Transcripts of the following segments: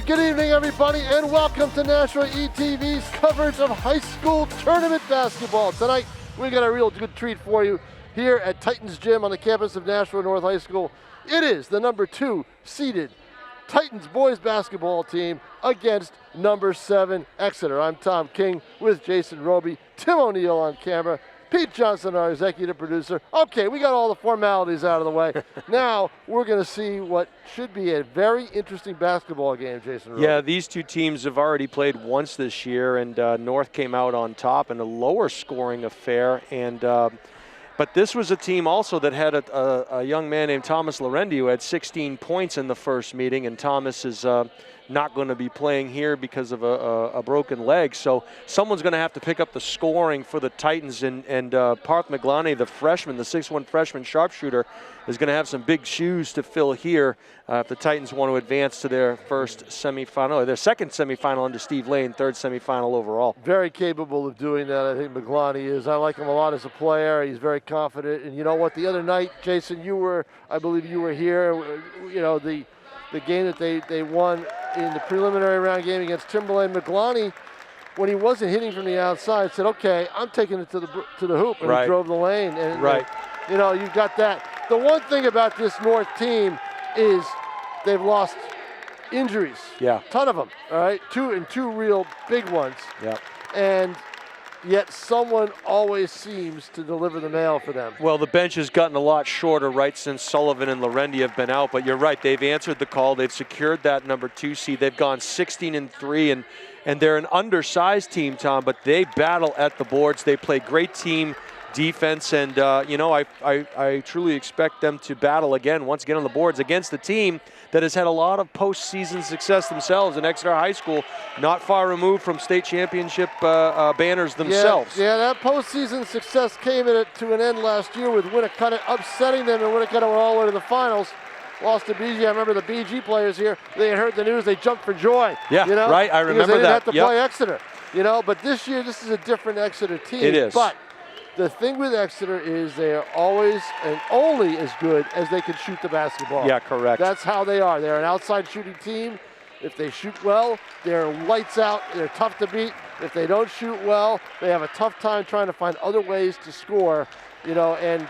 Good evening, everybody, and welcome to Nashua ETV's coverage of high school tournament basketball. Tonight, we got a real good treat for you here at Titans Gym on the campus of Nashua North High School. It is the number 2 seeded Titans boys basketball team against number 7 Exeter. I'm Tom King with Jason Roby, Tim O'Neill on camera, Pete Johnson, our executive producer. Okay, we got all the formalities out of the way. Now we're going to see what should be a very interesting basketball game, Jason Roby. Yeah, these two teams have already played once this year, and North came out on top in a lower scoring affair. And but this was a team also that had a young man named Thomas Lorendi who had 16 points in the first meeting, and Thomas is not going to be playing here because of a broken leg. So someone's going to have to pick up the scoring for the Titans, and Parth Maglani, the freshman, the 6'1" freshman sharpshooter, is going to have some big shoes to fill here if the Titans want to advance to their first semifinal, or their second semifinal under Steve Lane, third semifinal overall. Very capable of doing that, I think Maglani is. I like him a lot as a player. He's very confident. And you know what, the other night, Jason, I believe you were here, you know, the game that they won in the preliminary round game against Timberlane. Maglani, when he wasn't hitting from the outside, said, okay, I'm taking it to the hoop, and right. He drove the lane. And, right. You know, you've got that. The one thing about this North team is they've lost injuries. Yeah. Ton of them, all right? Two real big ones. Yeah. And yet someone always seems to deliver the mail for them. Well, the bench has gotten a lot shorter, right, since Sullivan and Lorendi have been out. But you're right, they've answered the call. They've secured that number 2 seed. They've gone 16-3, and they're an undersized team, Tom, but they battle at the boards. They play great team defense, and you know, I truly expect them to battle once again on the boards against a team that has had a lot of postseason success themselves in Exeter High School, not far removed from state championship banners themselves. Yeah, that postseason success came to an end last year with Winnicott upsetting them, and Winnicott went all the way to the finals. Lost to BG. I remember the BG players here. They had heard the news. They jumped for joy. Yeah, you know? right. I remember they didn't that. have to play Exeter. You know, but this year, this is a different Exeter team. It is. But the thing with Exeter is they are always and only as good as they can shoot the basketball. Yeah, correct. That's how they are. They're an outside shooting team. If they shoot well, they're lights out. They're tough to beat. If they don't shoot well, they have a tough time trying to find other ways to score. You know, and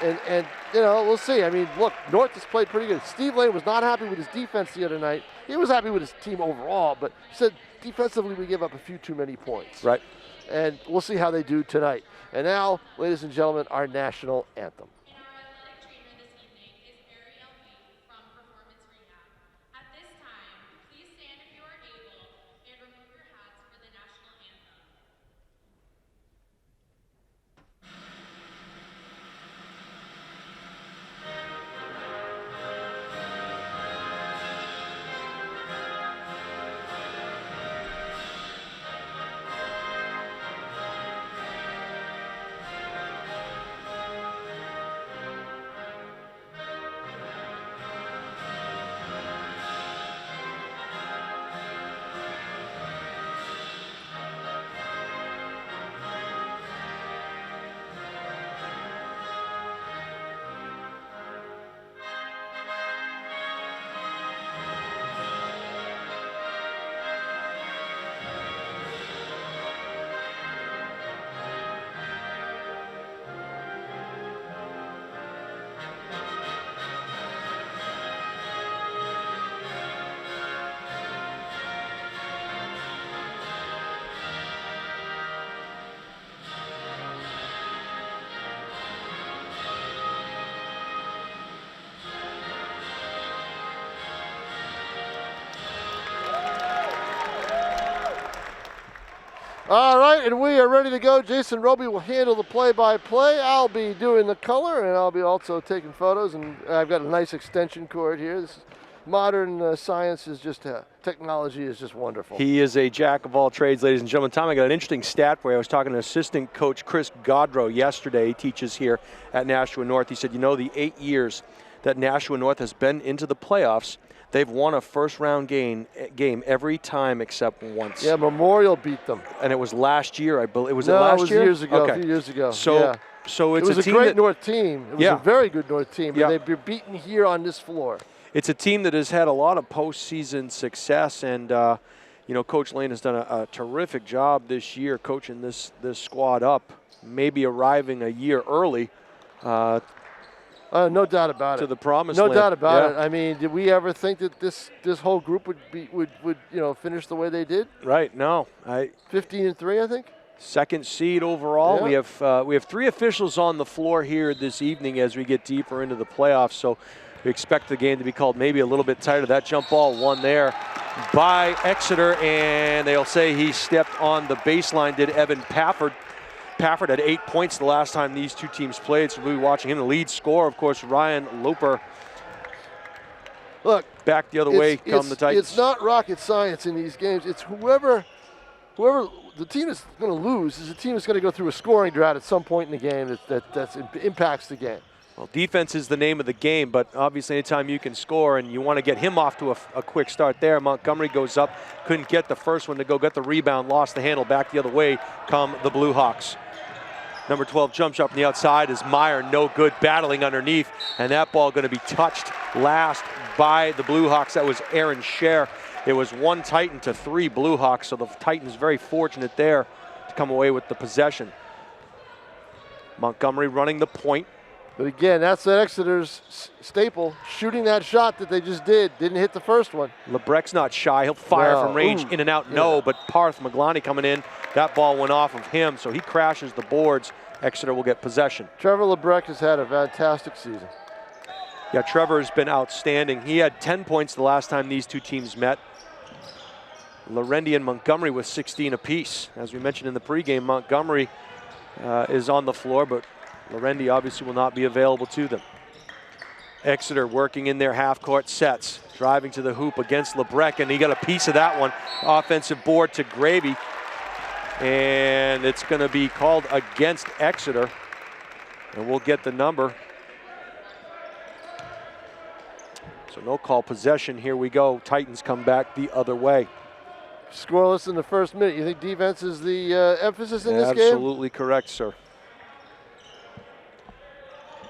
you know, we'll see. I mean, look, North has played pretty good. Steve Lane was not happy with his defense the other night. He was happy with his team overall, but he said defensively we give up a few too many points. Right. And we'll see how they do tonight. And now, ladies and gentlemen, our national anthem. All right, and we are ready to go. Jason Roby will handle the play-by-play. I'll be doing the color, and I'll be also taking photos. And I've got a nice extension cord here. This is modern science is just, technology is just wonderful. He is a jack of all trades, ladies and gentlemen. Tom, I got an interesting stat for you. I was talking to assistant coach Chris Godrow yesterday. He teaches here at Nashua North. He said, you know, the 8 years that Nashua North has been into the playoffs, they've won a first-round game every time except once. Yeah, Memorial beat them. And it was last year, I believe. Was no, it last it was year? years ago, okay. a few years ago. So, yeah. So it's it was a team great that, North team. It was yeah. a very good North team, but yeah. they've been beaten here on this floor. it's a team that has had a lot of postseason success, and you know, Coach Lane has done a terrific job this year coaching this squad up, maybe arriving a year early. No doubt about it. To the promised land. No doubt about it. I mean, did we ever think that this whole group would you know, finish the way they did? Right. No. 15-3, I think. Second seed overall. Yeah. We have 3 officials on the floor here this evening as we get deeper into the playoffs. So we expect the game to be called maybe a little bit tighter. That jump ball won there by Exeter, and they'll say he stepped on the baseline. Did Evan Pafford. Pafford had 8 points the last time these two teams played, so we'll be watching him. The lead scorer, of course, Ryan Loper. Look, back the other way come the Titans. It's not rocket science in these games. It's whoever the team is going to lose is the team that's going to go through a scoring drought at some point in the game that impacts the game. Well, defense is the name of the game, but obviously anytime you can score and you want to get him off to a quick start there. Montgomery goes up, couldn't get the first one to go, got the rebound, lost the handle, back the other way come the Blue Hawks. Number 12 jump shot from the outside is Meyer, no good, battling underneath, and that ball going to be touched last by the Blue Hawks. That was Aaron Scher. It was 1 Titan to 3 Blue Hawks, so the Titans very fortunate there to come away with the possession. Montgomery running the point. But again, that's Exeter's staple, shooting that shot that they just did. Didn't hit the first one. Labreck's not shy. He'll fire from range, in and out, no, but Parth Maglani coming in. That ball went off of him, so he crashes the boards. Exeter will get possession. Trevor Labreck has had a fantastic season. Yeah, Trevor has been outstanding. He had 10 points the last time these two teams met. Larendi and Montgomery with 16 apiece. As we mentioned in the pregame, Montgomery is on the floor, but Larendi obviously will not be available to them. Exeter working in their half-court sets, driving to the hoop against Labreck, and he got a piece of that one. Offensive board to Gravy, and it's going to be called against Exeter, and we'll get the number. So no call, possession. Here we go. Titans come back the other way. Scoreless in the first minute. You think defense is the emphasis in this game? Absolutely correct, sir.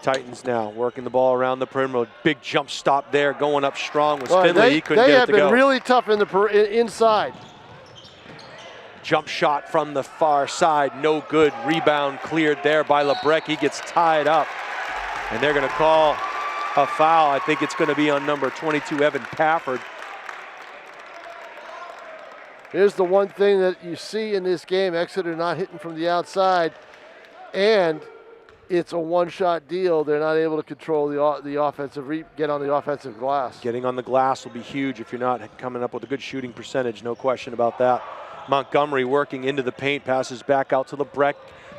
Titans now working the ball around the perimeter. Big jump stop there, going up strong was Finley. He couldn't get it to go. They have been really tough in the inside. Jump shot from the far side, no good. Rebound cleared there by Labreck. He gets tied up, and they're going to call a foul. I think it's going to be on number 22, Evan Pafford. Here's the one thing that you see in this game: Exeter not hitting from the outside, and it's a one-shot deal. They're not able to control the offensive, get on the offensive glass. Getting on the glass will be huge if you're not coming up with a good shooting percentage, no question about that. Montgomery working into the paint, passes back out to Labreck.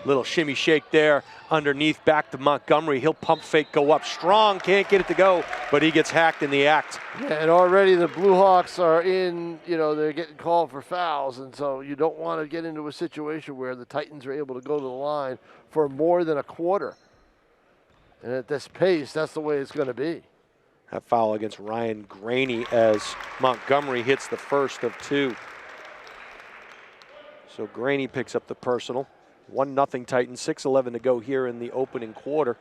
Little shimmy shake there, underneath, back to Montgomery. He'll pump fake, go up strong, can't get it to go, but he gets hacked in the act. Yeah, and already the Blue Hawks are in, you know, they're getting called for fouls, and so you don't want to get into a situation where the Titans are able to go to the line for more than a quarter. And at this pace, that's the way it's going to be. That foul against Ryan Graney as Montgomery hits the first of 2. So Graney picks up the personal. 1-0 Titans, 6:11 to go here in the opening quarter.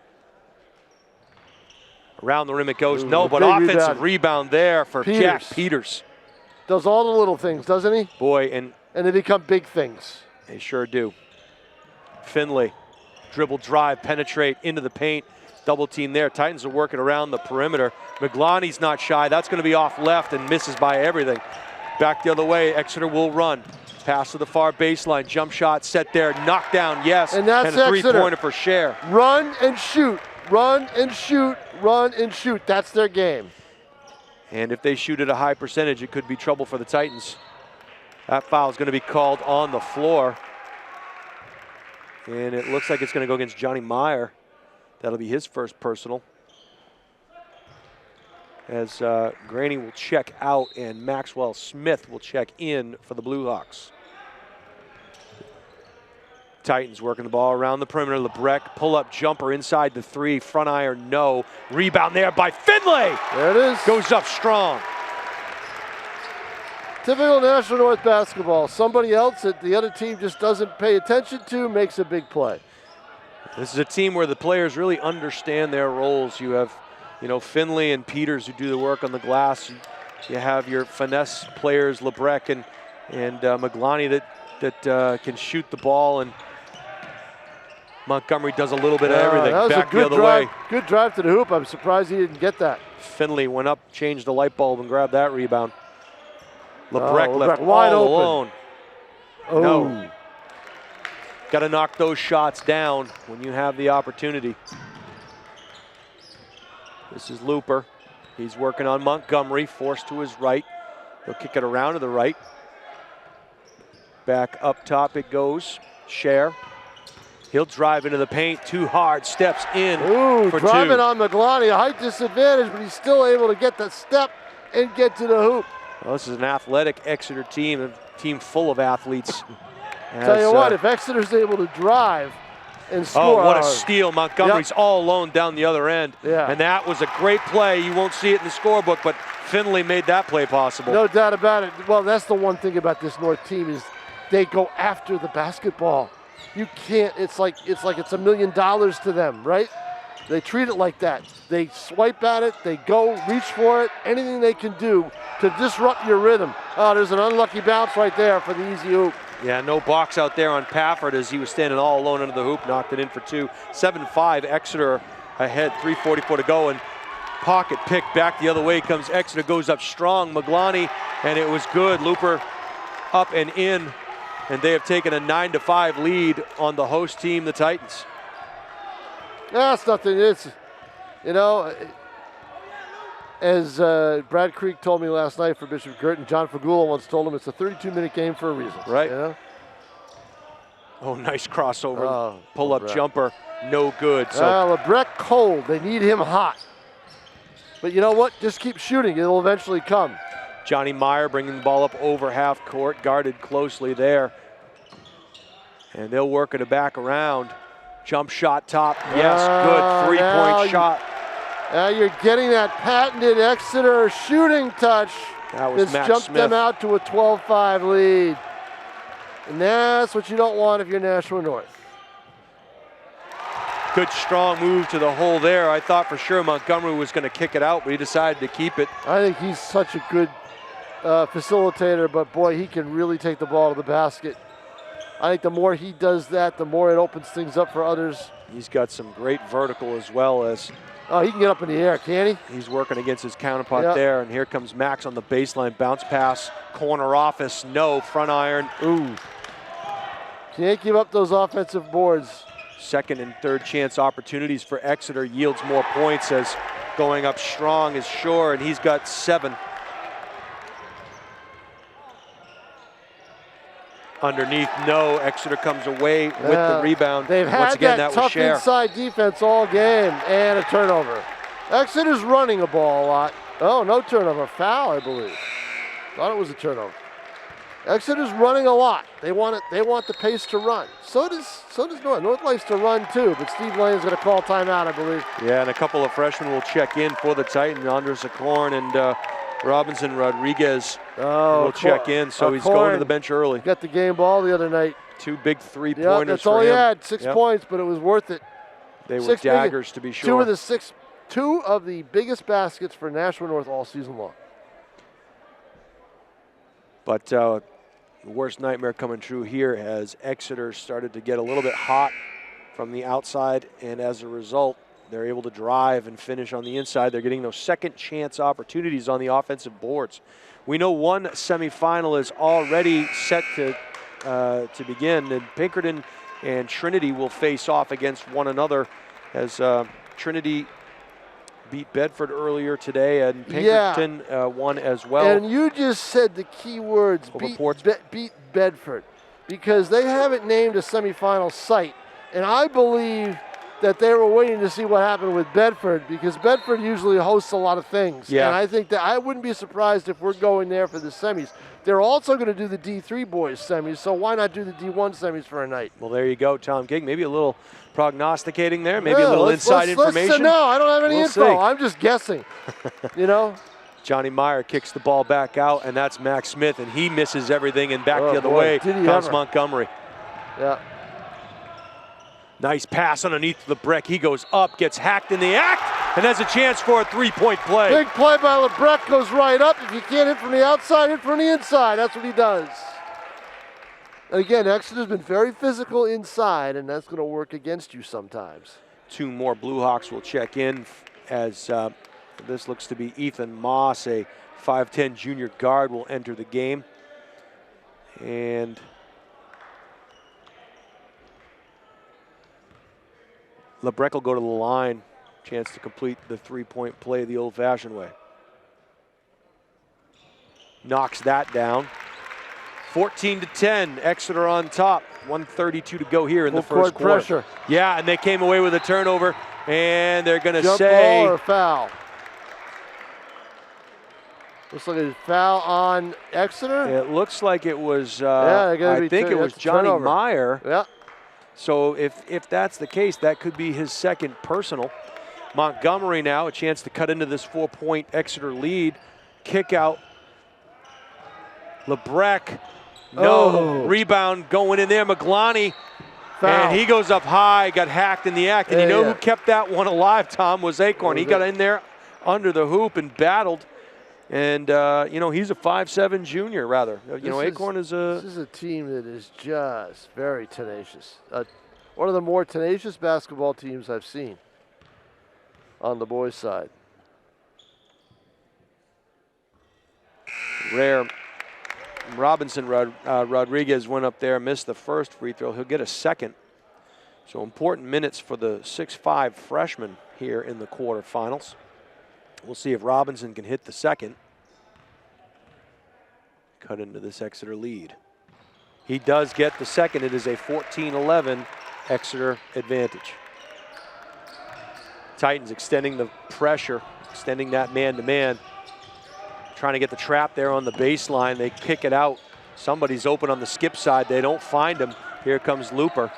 Around the rim it goes, no, but offensive rebound there for Jack Peters. Does all the little things, doesn't he? Boy, and they become big things. They sure do. Finley, dribble drive, penetrate into the paint, double team there. Titans are working around the perimeter. Maglani's not shy, that's going to be off left and misses by everything. Back the other way, Exeter will run. Pass to the far baseline, jump shot set there, knockdown, yes, and that's a three-pointer for Scher. Run and shoot, run and shoot, run and shoot. That's their game. And if they shoot at a high percentage, it could be trouble for the Titans. That foul is going to be called on the floor. And it looks like it's going to go against Johnny Meyer. That'll be his first personal. As Graney will check out and Maxwell Smith will check in for the Blue Hawks. Titans working the ball around the perimeter. Labreck, pull-up jumper inside the 3, front iron, no. Rebound there by Finley. There it is. Goes up strong. Typical National North basketball. Somebody else that the other team just doesn't pay attention to makes a big play. This is a team where the players really understand their roles. You have you know, Finley and Peters who do the work on the glass. You have your finesse players, Labreck and Maglani that can shoot the ball, and Montgomery does a little bit of everything. That was back a good the other drive, way. Good drive to the hoop. I'm surprised he didn't get that. Finley went up, changed the light bulb, and grabbed that rebound. Labreck left wide all open. alone. Oh. No. Got to knock those shots down when you have the opportunity. This is Looper. He's working on Montgomery, forced to his right. He'll kick it around to the right. Back up top it goes. Scher. He'll drive into the paint, too hard, steps in for driving two. on Maglani, a height disadvantage, but he's still able to get that step and get to the hoop. Well, this is an athletic Exeter team, a team full of athletes. Tell you what, if Exeter's able to drive and score. Oh, what a steal. Montgomery's all alone down the other end. Yeah. And that was a great play. You won't see it in the scorebook, but Finley made that play possible. No doubt about it. Well, that's the one thing about this North team is they go after the basketball. You can't, it's like it's $1 million to them, right? They treat it like that. They swipe at it, they go, reach for it, anything they can do to disrupt your rhythm. Oh, there's an unlucky bounce right there for the easy hoop. Yeah, no box out there on Pafford as he was standing all alone under the hoop, knocked it in for two. 7-5, Exeter ahead, 3:44 to go, and pocket pick back the other way comes Exeter, goes up strong, Maglani, and it was good. Looper up and in, and they have taken a 9-5 lead on the host team, the Titans. That's nothing. It's, you know, as Brad Creek told me last night for Bishop Gert, and John Fagula once told him, it's a 32-minute game for a reason. Right. You know? Oh, nice crossover. Oh, pull-up Labreck. Jumper, no good. So Labreck cold. They need him hot. But you know what? Just keep shooting. It'll eventually come. Johnny Meyer bringing the ball up over half court, guarded closely there. And they'll work it back around. Jump shot top, yes, good three-point shot. Now you're getting that patented Exeter shooting touch. That was That's Matt jumped Smith. them out to a 12-5 lead. And that's what you don't want if you're Nashua North. Good strong move to the hole there. I thought for sure Montgomery was going to kick it out, but he decided to keep it. I think he's such a good facilitator, but boy, he can really take the ball to the basket. I think the more he does that, the more it opens things up for others. He's got some great vertical as well as Oh, he can get up in the air, can he? he's working against his counterpart there. And here comes Max on the baseline. Bounce pass, corner office, no, front iron. Ooh. Can't give up those offensive boards. Second and third chance opportunities for Exeter yields more points as going up strong is Shore, and he's got 7. Underneath, no. Exeter comes away with the rebound. They've Once had again, that was tough Scher. inside defense all game, and a turnover. Exeter's running a ball a lot. Oh, no turnover. Foul, I believe. Thought it was a turnover. Exeter's running a lot. They want it. They want the pace to run. So does North. North likes to run too, but Steve Lane's going to call timeout, I believe. Yeah, and a couple of freshmen will check in for the Titans. Andres Acorn and Robinson Rodriguez will check in, so he's going to the bench early. Got the game ball the other night. 2 big three-pointers that's for all him. he had. 6 points, but it was worth it. They were daggers, to be sure. 2 of the biggest baskets for Nashua North all season long. But the worst nightmare coming true here as Exeter started to get a little bit hot from the outside, and as a result, they're able to drive and finish on the inside. They're getting those second chance opportunities on the offensive boards. We know one semifinal is already set to begin, and Pinkerton and Trinity will face off against one another as Trinity beat Bedford earlier today, and Pinkerton won as well. And you just said the key words, beat Bedford, because they haven't named a semifinal site, and I believe that they were waiting to see what happened with Bedford, because Bedford usually hosts a lot of things. Yeah. And I think that I wouldn't be surprised if we're going there for the semis. They're also going to do the D3 boys semis, so why not do the D1 semis for a night? Well, there you go, Tom King. Maybe a little prognosticating there, maybe a little inside information. No, I don't have any info. See. I'm just guessing, you know? Johnny Meyer kicks the ball back out, and that's Max Smith, and he misses everything, and back the other way comes Montgomery. Yeah. Nice pass underneath the brick. He goes up, gets hacked in the act, and has a chance for a three-point play. Big play by Labreck, goes right up. If you can't hit from the outside, hit from the inside. That's what he does. And again, Exeter's been very physical inside, and that's going to work against you sometimes. 2 more Blue Hawks will check in as this looks to be Ethan Moss, a 5'10 junior guard, will enter the game. And Labreck will go to the line. Chance to complete the three-point play the old-fashioned way. Knocks that down. 14-10, Exeter on top. 1:32 to go here in the first quarter. Pressure. Yeah, and they came away with a turnover, and they're going to Jump say ball or foul. Looks like a foul on Exeter. It looks like it was. I think it was Johnny turnover. Meyer. Yeah. So if that's the case, that could be his second personal. Montgomery now a chance to cut into this 4-point Exeter lead. Kick out. Labreck. No. Rebound going in there. Maglani. Foul. And he goes up high, got hacked in the act. And you know who kept that one alive, Tom, was Acorn. He got in there under the hoop and battled. And, he's a 5'7 junior, rather. Acorn is a... This is a team that is just very tenacious. One of the more tenacious basketball teams I've seen on the boys' side. Rare. Robinson Rodriguez went up there, missed the first free throw. He'll get a second. So important minutes for the 6'5 freshman here in the quarterfinals. We'll see if Robinson can hit the second. Cut into this Exeter lead. He does get the second. It is a 14-11 Exeter advantage. Titans extending the pressure, extending that man-to-man. Trying to get the trap there on the baseline. They kick it out. Somebody's open on the skip side. They don't find him. Here comes Looper.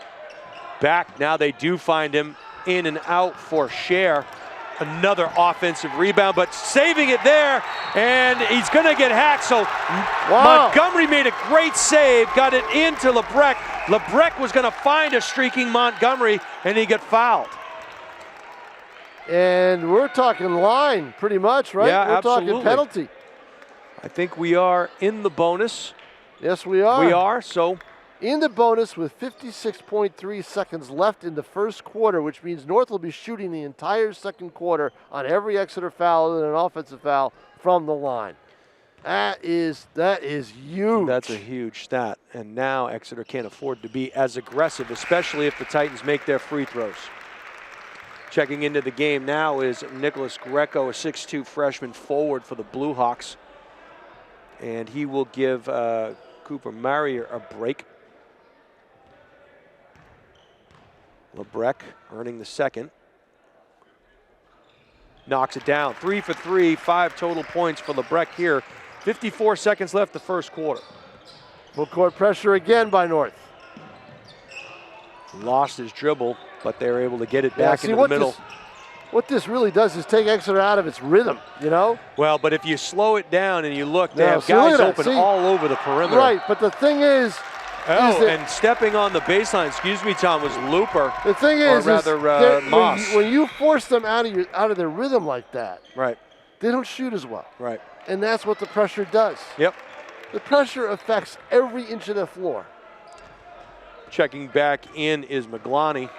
Back, now they do find him. In and out for Scher. Another offensive rebound, but saving it there, and he's going to get hacked. So Montgomery made a great save, got it into Labreck. Labreck was going to find a streaking Montgomery, and he got fouled. And we're talking line pretty much, right? Yeah, we're absolutely. talking penalty. I think we are in the bonus. Yes, we are. We are, so. In the bonus with 56.3 seconds left in the first quarter, which means North will be shooting the entire second quarter on every Exeter foul and an offensive foul from the line. That is huge. That's a huge stat. And now Exeter can't afford to be as aggressive, especially if the Titans make their free throws. Checking into the game now is Nicholas Greco, a 6'2 freshman forward for the Blue Hawks. And he will give Cooper Marrier a break. Labreck earning the second. Knocks it down. 3 for 3, 5 total points for Labreck here. 54 seconds left the first quarter. Full court pressure again by North. Lost his dribble, but they were able to get it back into the middle. What this really does is take Exeter out of its rhythm, you know? Well, but if you slow it down and you look, they have guys open all over the perimeter. Right, but the thing is... and stepping on the baseline, excuse me, Tom, was Looper. The thing is, Moss. When you force them out of their rhythm like that, right, they don't shoot as well. Right. And that's what the pressure does. Yep. The pressure affects every inch of the floor. Checking back in is Maglani.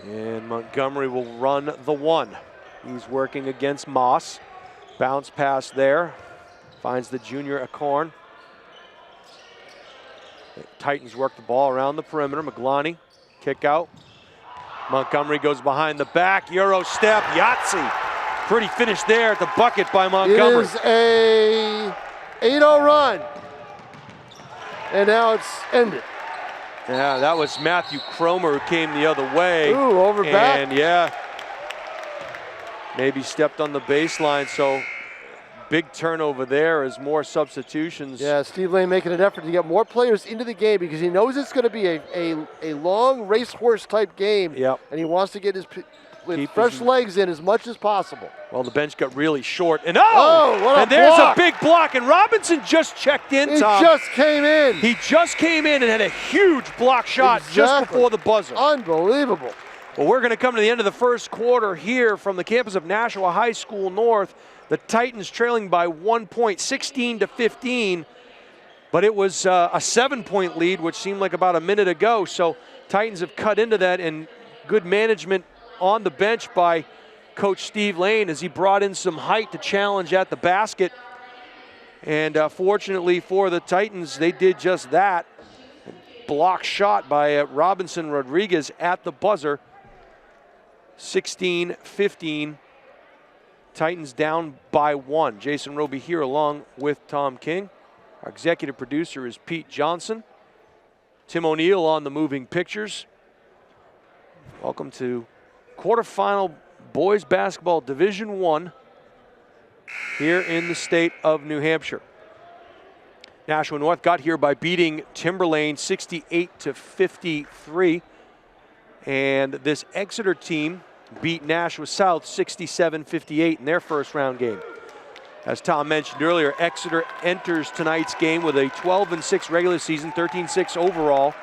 And Montgomery will run the one. He's working against Moss. Bounce pass there. Finds the junior Acorn. The Titans work the ball around the perimeter. Maglani, kick out. Montgomery goes behind the back. Euro step, Yahtzee. Pretty finish there at the bucket by Montgomery. It is a 8-0 run. And now it's ended. Yeah, that was Matthew Cromer who came the other way. Ooh, over back. And yeah, maybe stepped on the baseline, so big turnover there as more substitutions. Yeah, Steve Lane making an effort to get more players into the game because he knows it's going to be a long racehorse type game. Yep. And he wants to get his fresh legs in as much as possible. Well, the bench got really short. And there's a big block. And Robinson just checked in, Tom. He just came in. He just came in and had a huge block shot just before the buzzer. Unbelievable. Well, we're going to come to the end of the first quarter here from the campus of Nashua High School North. The Titans trailing by 1 point, 16-15. But it was a 7-point lead, which seemed like about a minute ago. So Titans have cut into that, and good management on the bench by Coach Steve Lane as he brought in some height to challenge at the basket. And fortunately for the Titans, they did just that. Block shot by Robinson Rodriguez at the buzzer. 16-15. Titans down by 1. Jason Roby here along with Tom King. Our executive producer is Pete Johnson. Tim O'Neill on the moving pictures. Welcome to quarterfinal boys basketball Division I here in the state of New Hampshire. Nashua North got here by beating Timberlane 68-53. And this Exeter team beat Nashua South 67-58 in their first round game. As Tom mentioned earlier, Exeter enters tonight's game with a 12-6 regular season, 13-6 overall.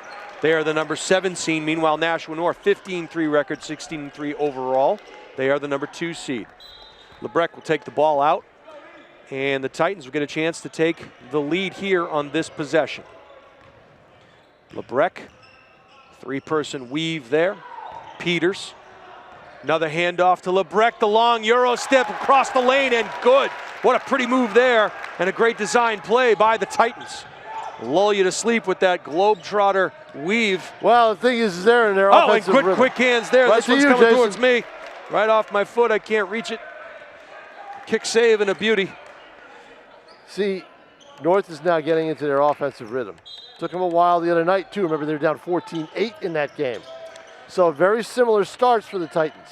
They are the number 7 seed. Meanwhile, Nashua North, 15-3 record, 16-3 overall. They are the number 2 seed. Labreck will take the ball out, and the Titans will get a chance to take the lead here on this possession. Labreck, 3-person weave there. Peters, another handoff to Labreck, the long Euro step across the lane, and good. What a pretty move there, and a great design play by the Titans. Lull you to sleep with that Globetrotter weave. Well, the thing is they're in their offensive and good rhythm. quick hands there. Right this one's to you, coming Jason. towards me. Right off my foot, I can't reach it. Kick save and a beauty. See, North is now getting into their offensive rhythm. Took them a while the other night, too. Remember, they were down 14-8 in that game. So very similar starts for the Titans.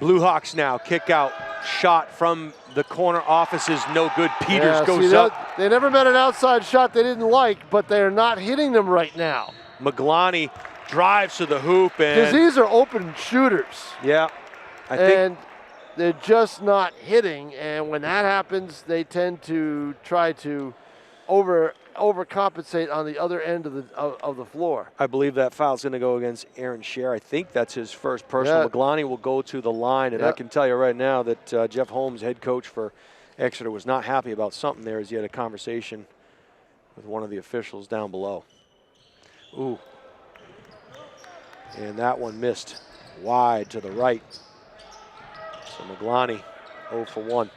Blue Hawks now kick out. Shot from the corner office is no good. Peters goes up. They never met an outside shot they didn't like, but they're not hitting them right now. Maglani drives to the hoop. Because these are open shooters. Yeah, I think. They're just not hitting, and when that happens, they tend to try to overcompensate on the other end of the floor. I believe that foul's going to go against Aaron Scher. I think that's his first personal. Yeah. Maglani will go to the line, and I can tell you right now that Jeff Holmes, head coach for Exeter, was not happy about something there as he had a conversation with one of the officials down below. Ooh. And that one missed wide to the right. So Maglani 0 for 1.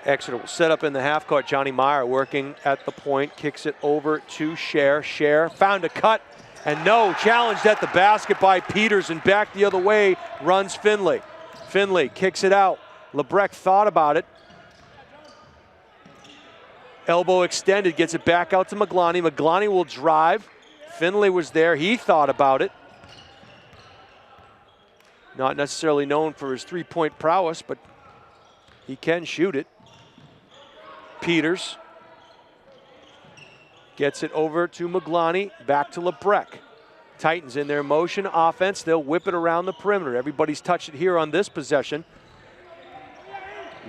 Exeter will set up in the half court. Johnny Meyer working at the point, kicks it over to Scher. Scher found a cut, and no, challenged at the basket by Peters, and back the other way runs Finley. Finley kicks it out. Labreck thought about it. Elbow extended, gets it back out to Maglani. Maglani will drive. Finley was there, he thought about it. Not necessarily known for his three-point prowess, but he can shoot it. Peters gets it over to Maglani, back to Labreck. Titans in their motion offense, they'll whip it around the perimeter. Everybody's touched it here on this possession.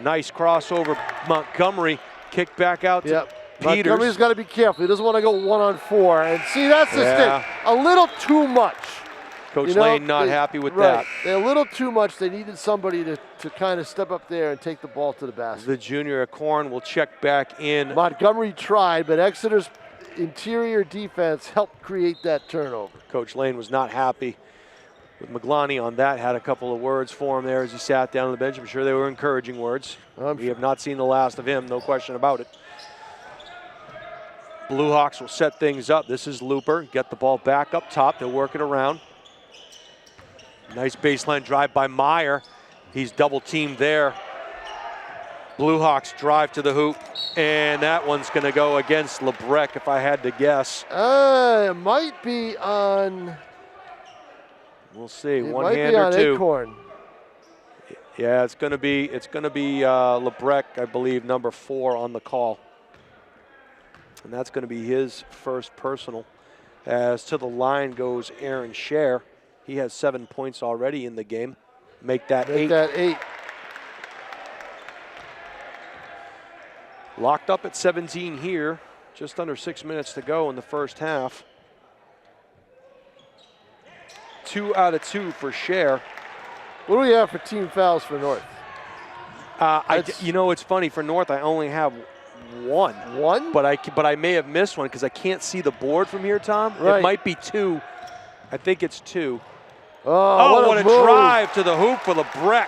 Nice crossover, Montgomery, kick back out to Peters. Montgomery's got to be careful. He doesn't want to go 1-on-4. And see, that's the stick. A little too much. Coach Lane not happy with that. They're a little too much. They needed somebody to kind of step up there and take the ball to the basket. The junior Corn will check back in. Montgomery tried, but Exeter's interior defense helped create that turnover. Coach Lane was not happy with Maglani on that. Had a couple of words for him there as he sat down on the bench. I'm sure they were encouraging words. We have not seen the last of him, no question about it. Blue Hawks will set things up. This is Looper. Get the ball back up top. They'll work it around. Nice baseline drive by Meyer. He's double teamed there. Blue Hawks drive to the hoop, and that one's going to go against Labreck, if I had to guess. It might be on. We'll see. It One might hand be or on two. Acorn. Yeah, it's going to be Labreck, I believe, number 4 on the call, and that's going to be his first personal. As to the line goes Aaron Scher. He has 7 points already in the game. Make that 8. Make that 8. Locked up at 17 here. Just under 6 minutes to go in the first half. 2 out of 2 for Cher. What do we have for team fouls for North? You know, it's funny, for North I only have one. One? But I may have missed one because I can't see the board from here, Tom. Right. It might be 2. I think it's 2. Oh, what a drive to the hoop for Labreck.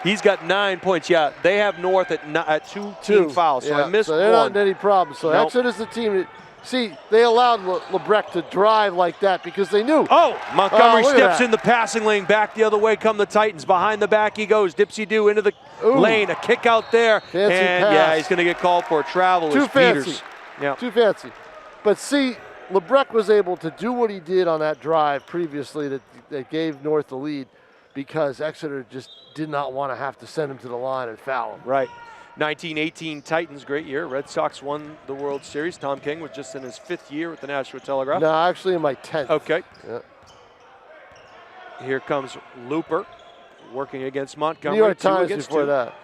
He's got 9 points. Yeah, they have North at 2 team fouls, so I missed so they're one. not in any problem. So Nope. Exeter's the team that, see, they allowed Labreck to drive like that because they knew. Oh, Montgomery look at steps that. in the passing lane, back the other way come the Titans. Behind the back he goes, dipsy-do into the lane, a kick out there. Fancy and pass. yeah, he's gonna get called for a travel. Too fancy. Peters. Yeah. Too fancy. But see, Labreck was able to do what he did on that drive previously that gave North the lead because Exeter just did not want to have to send him to the line and foul him. Right. 1918 Titans, great year. Red Sox won the World Series. Tom King was just in his 5th year with the Nashua Telegraph. No, actually in my 10th. Okay. Yeah. Here comes Looper working against Montgomery. New York 2 Times against before 2. that.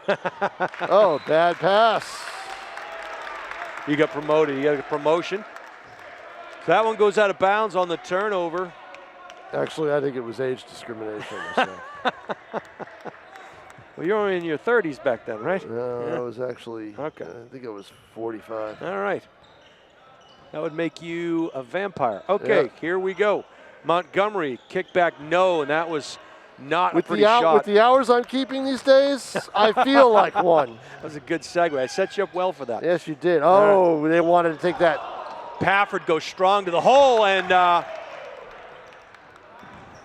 Oh, bad pass. He got promoted. He got a promotion. So that one goes out of bounds on the turnover. Actually, I think it was age discrimination. So. Well, you're only in your 30s back then, right? No, Yeah. I was actually, Okay. I think it was 45. All right. That would make you a vampire. Okay, Yeah. here we go. Montgomery, kickback, no, and that was not With a pretty shot. with the hours I'm keeping these days, I feel like one. That was a good segue. I set you up well for that. Yes, you did. Oh, they wanted to take that. Pafford goes strong to the hole, and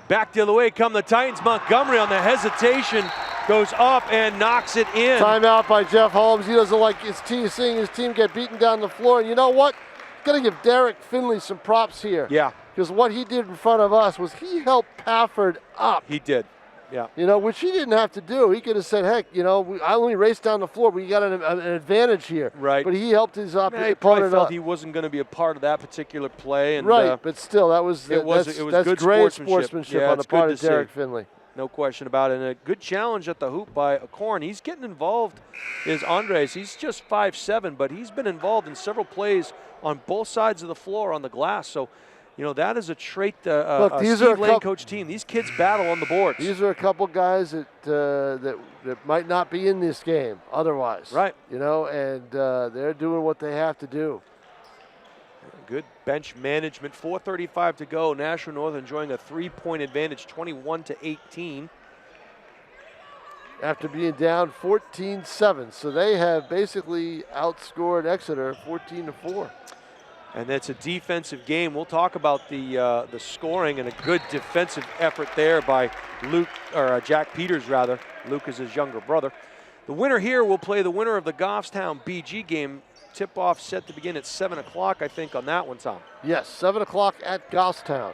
back the other way come the Titans. Montgomery on the hesitation goes up and knocks it in. Timeout by Jeff Holmes. He doesn't like seeing his team get beaten down the floor. And you know what? Got to give Derek Finley some props here. Yeah. Because what he did in front of us was he helped Pafford up. He did. Yeah. You know, which he didn't have to do. He could have said, heck, you know, I only raced down the floor. We got an advantage here. Right. But he helped his He probably opponent felt up. he wasn't going to be a part of that particular play. And, Right, but still, that was it was that's good great sportsmanship. Yeah, on the it's good part to of Derek see. Finley. No question about it. And a good challenge at the hoop by Acorn. He's getting involved, is Andres. He's just 5'7", but he's been involved in several plays on both sides of the floor on the glass. So, you know, that is a trait Look, a these Steve are a Lane coach team. These kids battle on the boards. These are a couple guys that that might not be in this game otherwise. Right. You know, and they're doing what they have to do. Good bench management. 4:35 to go. Nashua North enjoying a 3-point advantage, 21-18. After being down 14-7. So they have basically outscored Exeter 14-4. And that's a defensive game. We'll talk about the scoring and a good defensive effort there by Jack Peters, rather. Luke is his younger brother. The winner here will play the winner of the Goffstown BG game. Tip-off set to begin at 7 o'clock, I think, on that one, Tom. Yes, 7 o'clock at Goffstown.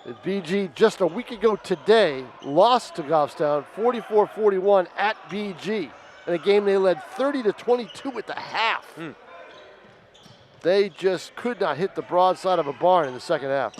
The BG just a week ago today lost to Goffstown 44-41 at BG in a game they led 30-22 at the half. They just could not hit the broadside of a barn in the second half.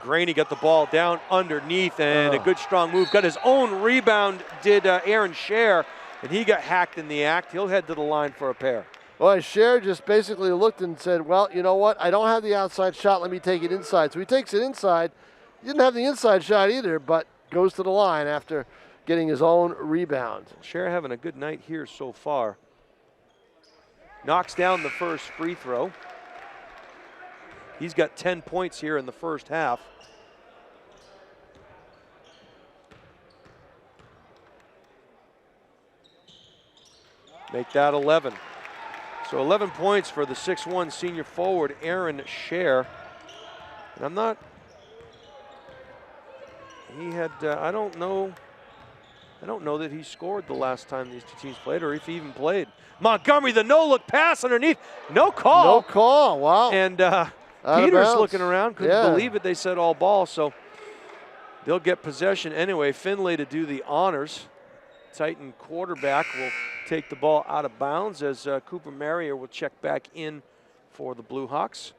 Graney got the ball down underneath and a good strong move. Got his own rebound, did Aaron Scher, and he got hacked in the act. He'll head to the line for a pair. Well, Scher just basically looked and said, well, you know what? I don't have the outside shot. Let me take it inside. So he takes it inside. He didn't have the inside shot either, but goes to the line after getting his own rebound. Scher having a good night here so far. Knocks down the first free throw. He's got 10 points here in the first half. Make that 11. So 11 points for the 6'1" senior forward, Aaron Scher. And I'm not, he had, I don't know that he scored the last time these two teams played or if he even played. Montgomery, the no-look pass underneath. No call. No call, wow. And Out of Peters bounds. looking around, couldn't believe it. They said all ball, so they'll get possession anyway. Finlay to do the honors. Titan quarterback will take the ball out of bounds as Cooper Marrier will check back in for the Blue Hawks.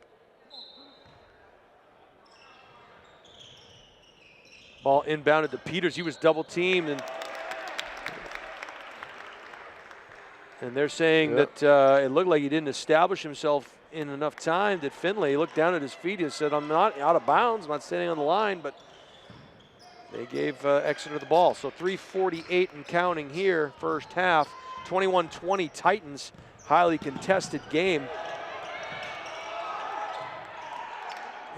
Ball inbounded to Peters. He was double teamed, and they're saying that it looked like he didn't establish himself in enough time did Finley. He looked down at his feet and said, I'm not out of bounds, I'm not standing on the line, but they gave Exeter the ball. So 3:48 and counting here, first half. 21-20 Titans, highly contested game.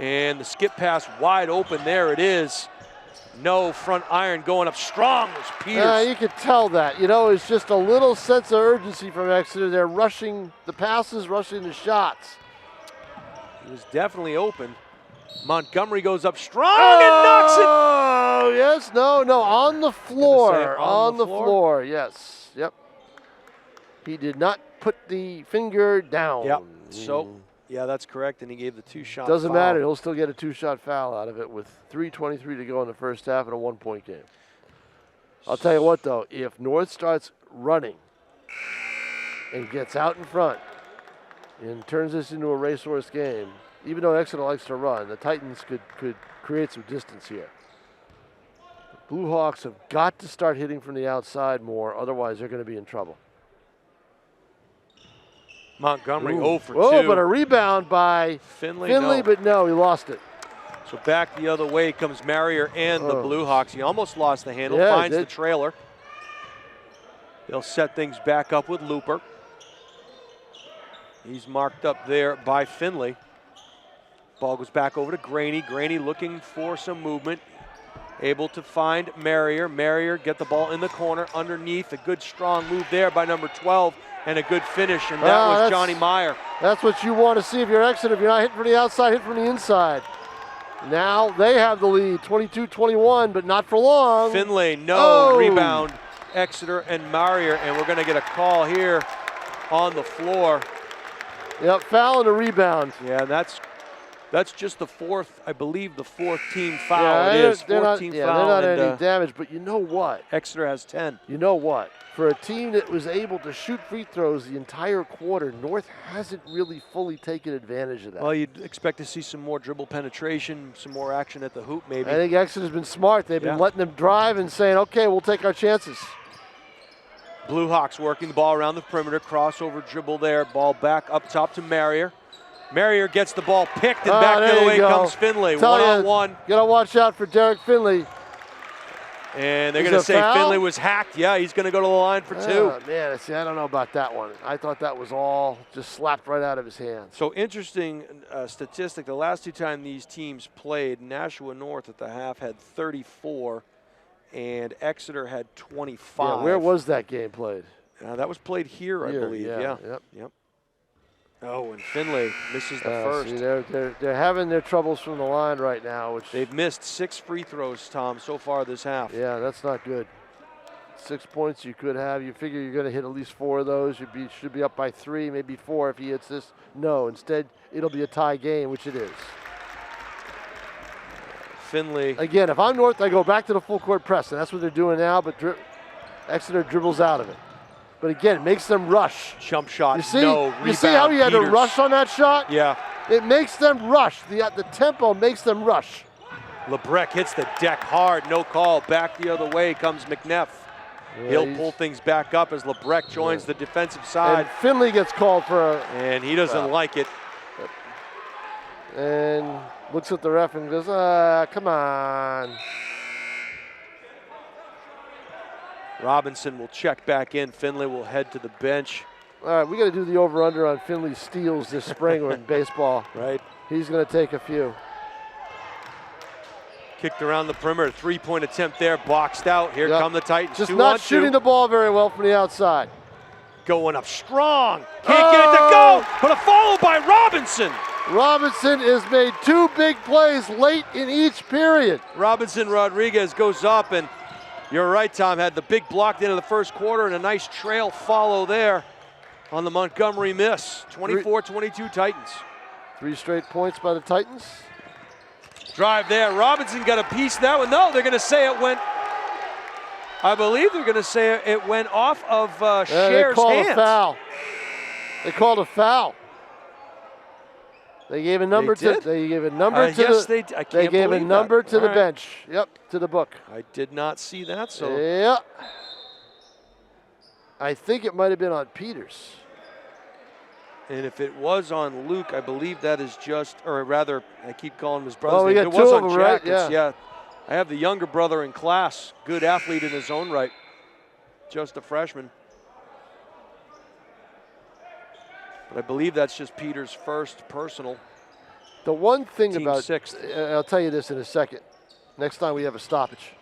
And the skip pass wide open, there it is. No front iron going up strong was Peters. Yeah, you could tell that. You know, it's just a little sense of urgency from Exeter. They're rushing the passes, rushing the shots. He was definitely open. Montgomery goes up strong and knocks it. Oh, yes, no, on the floor. On the floor, yes, yep. He did not put the finger down. Yep, so, yeah, that's correct, and he gave the two-shot Doesn't foul. matter, he'll still get a two-shot foul out of it with 3:23 to go in the first half and a one-point game. I'll tell you what, though, if North starts running and gets out in front and turns this into a racehorse game, even though Exeter likes to run, the Titans could create some distance here. The Blue Hawks have got to start hitting from the outside more, otherwise they're going to be in trouble. Montgomery 0 for 2. Oh, but a rebound by Finley, but no, he lost it. So back the other way comes Marrier and the Blue Hawks. He almost lost the handle, Yeah, finds the trailer. They'll set things back up with Looper. He's marked up there by Finley. Ball goes back over to Graney. Graney looking for some movement. Able to find Marrier. Marrier get the ball in the corner underneath. A good strong move there by number 12 and a good finish, and that was Johnny Meyer. That's what you want to see if you're Exeter. If you're not hitting from the outside, hit from the inside. Now they have the lead, 22-21, but not for long. Finley, no rebound. Exeter and Marrier, and we're going to get a call here on the floor. Yep, foul and a rebound. Yeah, that's just the fourth, I believe, the fourth team foul. It is. They're fourth team foul. They're not any damage, but you know what? Exeter has 10. You know what? For a team that was able to shoot free throws the entire quarter, North hasn't really fully taken advantage of that. Well, you'd expect to see some more dribble penetration, some more action at the hoop maybe. I think Exeter's been smart. They've been letting them drive and saying, okay, we'll take our chances. Blue Hawks working the ball around the perimeter, crossover dribble there, ball back up top to Marrier. Marrier gets the ball picked, and back the other way comes Finley. One-on-one. Gotta watch out for Derek Finley. And they're going to say Finley was hacked. Yeah, he's going to go to the line for 2. Oh, man, see, I don't know about that one. I thought that was all just slapped right out of his hands. So interesting statistic. The last 2 times these teams played, Nashua North at the half had 34, and Exeter had 25. Yeah, where was that game played? That was played here, I believe. Yeah. Yep. Oh, and Finley misses the first. See, they're having their troubles from the line right now. Which they've missed 6 free throws, Tom, so far this half. Yeah, that's not good. 6 points you could have. You figure you're going to hit at least 4 of those. You should be up by 3, maybe 4 if he hits this. No, instead it'll be a tie game, which it is. Finley. Again, if I'm North, I go back to the full court press, and that's what they're doing now, but Exeter dribbles out of it. But again, it makes them rush. Jump shot, you see, no rebound. You see how he had to rush on that shot? Yeah. It makes them rush. The tempo makes them rush. Labreck hits the deck hard, no call. Back the other way comes McNeff. Yeah, he'll pull things back up as Labreck joins the defensive side. And Finley gets called for a... And he doesn't like it. And looks at the ref and goes, come on. Robinson will check back in. Finley will head to the bench. All right, we got to do the over-under on Finley's steals this spring or in baseball. Right. He's going to take a few. Kicked around the perimeter. 3-point attempt there, boxed out. Here come the Titans. Just not shooting the ball very well from the outside. Going up strong. Can't get it to go, but a follow by Robinson. Robinson has made 2 big plays late in each period. Robinson Rodriguez goes up, and you're right, Tom, had the big block at the end of the first quarter and a nice trail follow there on the Montgomery miss. 24-22 Titans. 3 straight points by the Titans. Drive there. Robinson got a piece of that one. No, they're going to say it went, I believe they're going to say it went off of Scher's hands. They called a foul. They called a foul. They gave a number to the bench. Yep, to the book. I did not see that. So yeah. I think it might have been on Peters. And if it was on Luke, I believe that is just, or rather, I keep calling him his brother's Oh, we name. got It was two on of them, right? Jackets, Yeah. I have the younger brother in class, good athlete in his own right, just a freshman. But I believe that's just Peter's first personal. The one thing Team about, sixth. I'll tell you this in a second. Next time we have a stoppage,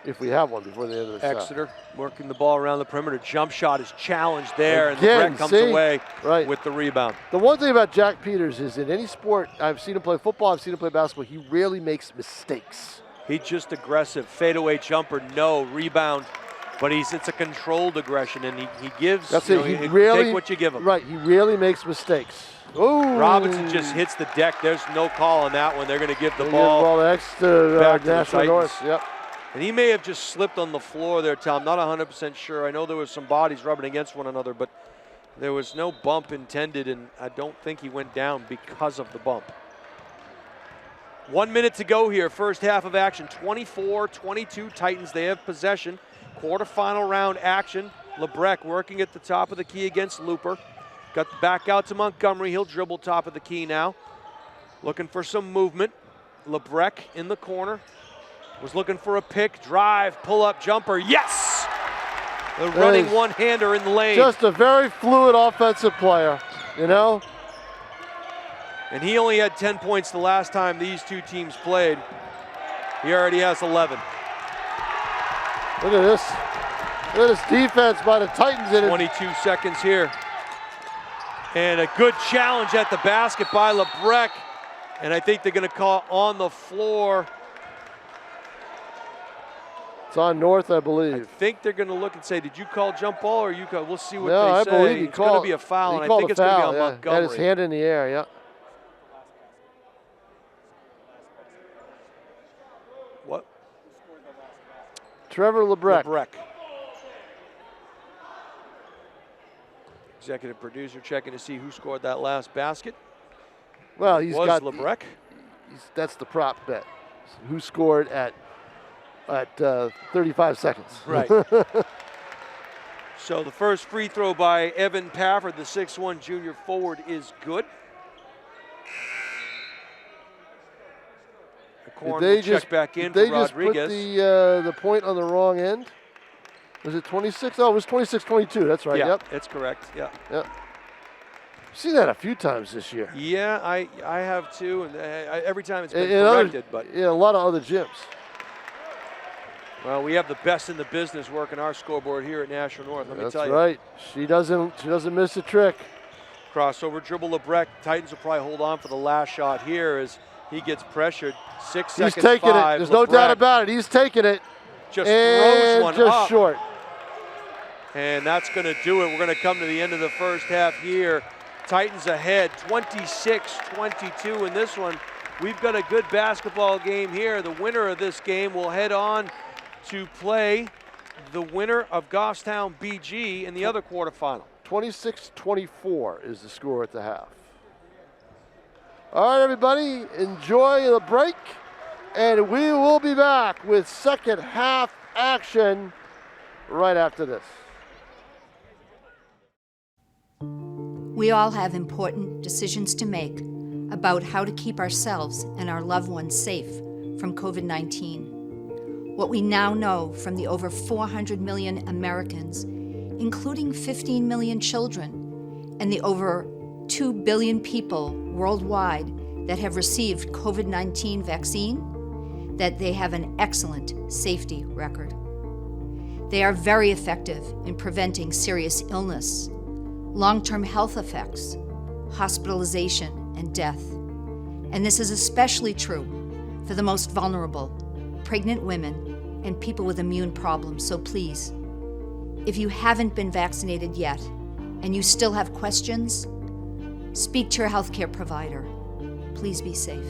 if we have one before the end of the set. Exeter working the ball around the perimeter. Jump shot is challenged there, Again, and Labreck comes see? away Right. with the rebound. The one thing about Jack Peters is in any sport, I've seen him play football, I've seen him play basketball, he rarely makes mistakes. He's just aggressive. Fadeaway jumper, no. Rebound. But it's a controlled aggression, and he gives, That's you know, it. He he really, take what you give him. Right, he rarely makes mistakes. Ooh. Robinson just hits the deck. There's no call on that one. They're going to give the They ball next to back to the Nashua Titans. North. Yep. And he may have just slipped on the floor there, Tom. Not 100% sure. I know there was some bodies rubbing against one another, but there was no bump intended, and I don't think he went down because of the bump. 1 minute to go here, first half of action. 24-22 Titans. They have possession. Quarterfinal round action. Labreck working at the top of the key against Looper. Got back out to Montgomery. He'll dribble top of the key now. Looking for some movement. Labreck in the corner. Was looking for a pick, drive, pull-up jumper. Yes! The running one-hander in the lane. Just a very fluid offensive player, you know? And he only had 10 points the last time these two teams played. He already has 11. Look at this. Look at this defense by the Titans. 22 seconds here. And a good challenge at the basket by Labreck. And I think they're going to call on the floor. It's on North, I I believe. think they're going to look and say, did you call jump ball or you call? We'll see what No, they I say. believe he it's going called. to be a foul, He and I called think a it's going to be foul, on yeah. Montgomery. Had his hand in the air, yeah. What? Trevor Labreck. Labreck. Executive producer checking to see who scored that last basket. Well, he's was got Labreck. That's the prop bet. Who scored at 35 seconds? Right. So the first free throw by Evan Pafford, the 6'1" junior forward, is good. The corner will check back in for Rodriguez. Did they just put the point on the wrong end? Was it 26? Oh, it was 26-22. That's right. Yeah, Yep. that's correct. Yeah. Yep. Seen that a few times this year. Yeah, I have too, and every time it's been In corrected. But But yeah, a lot of other gyms. well, we have the best in the business working our scoreboard here at Nashua North. Let me tell you. That's right. She doesn't miss a trick. Crossover dribble Labreck. Titans will probably hold on for the last shot here as he gets pressured. 6 seconds. He's taking 5. it. There's no doubt about it. He's taking it. Just and throws one just up. short. And that's going to do it. We're going to come to the end of the first half here. Titans ahead, 26-22 in this one. We've got a good basketball game here. The winner of this game will head on to play the winner of Goffstown BG in the other quarterfinal. 26-24 is the score at the half. All right, everybody, enjoy the break, and we will be back with second half action right after this. We all have important decisions to make about how to keep ourselves and our loved ones safe from COVID-19. What we now know from the over 400 million Americans, including 15 million children, and the over 2 billion people worldwide that have received COVID-19 vaccine, that they have an excellent safety record. They are very effective in preventing serious illness, long-term health effects, hospitalization, and death. And this is especially true for the most vulnerable, pregnant women and people with immune problems. So please, if you haven't been vaccinated yet and you still have questions, speak to your healthcare provider. Please be safe.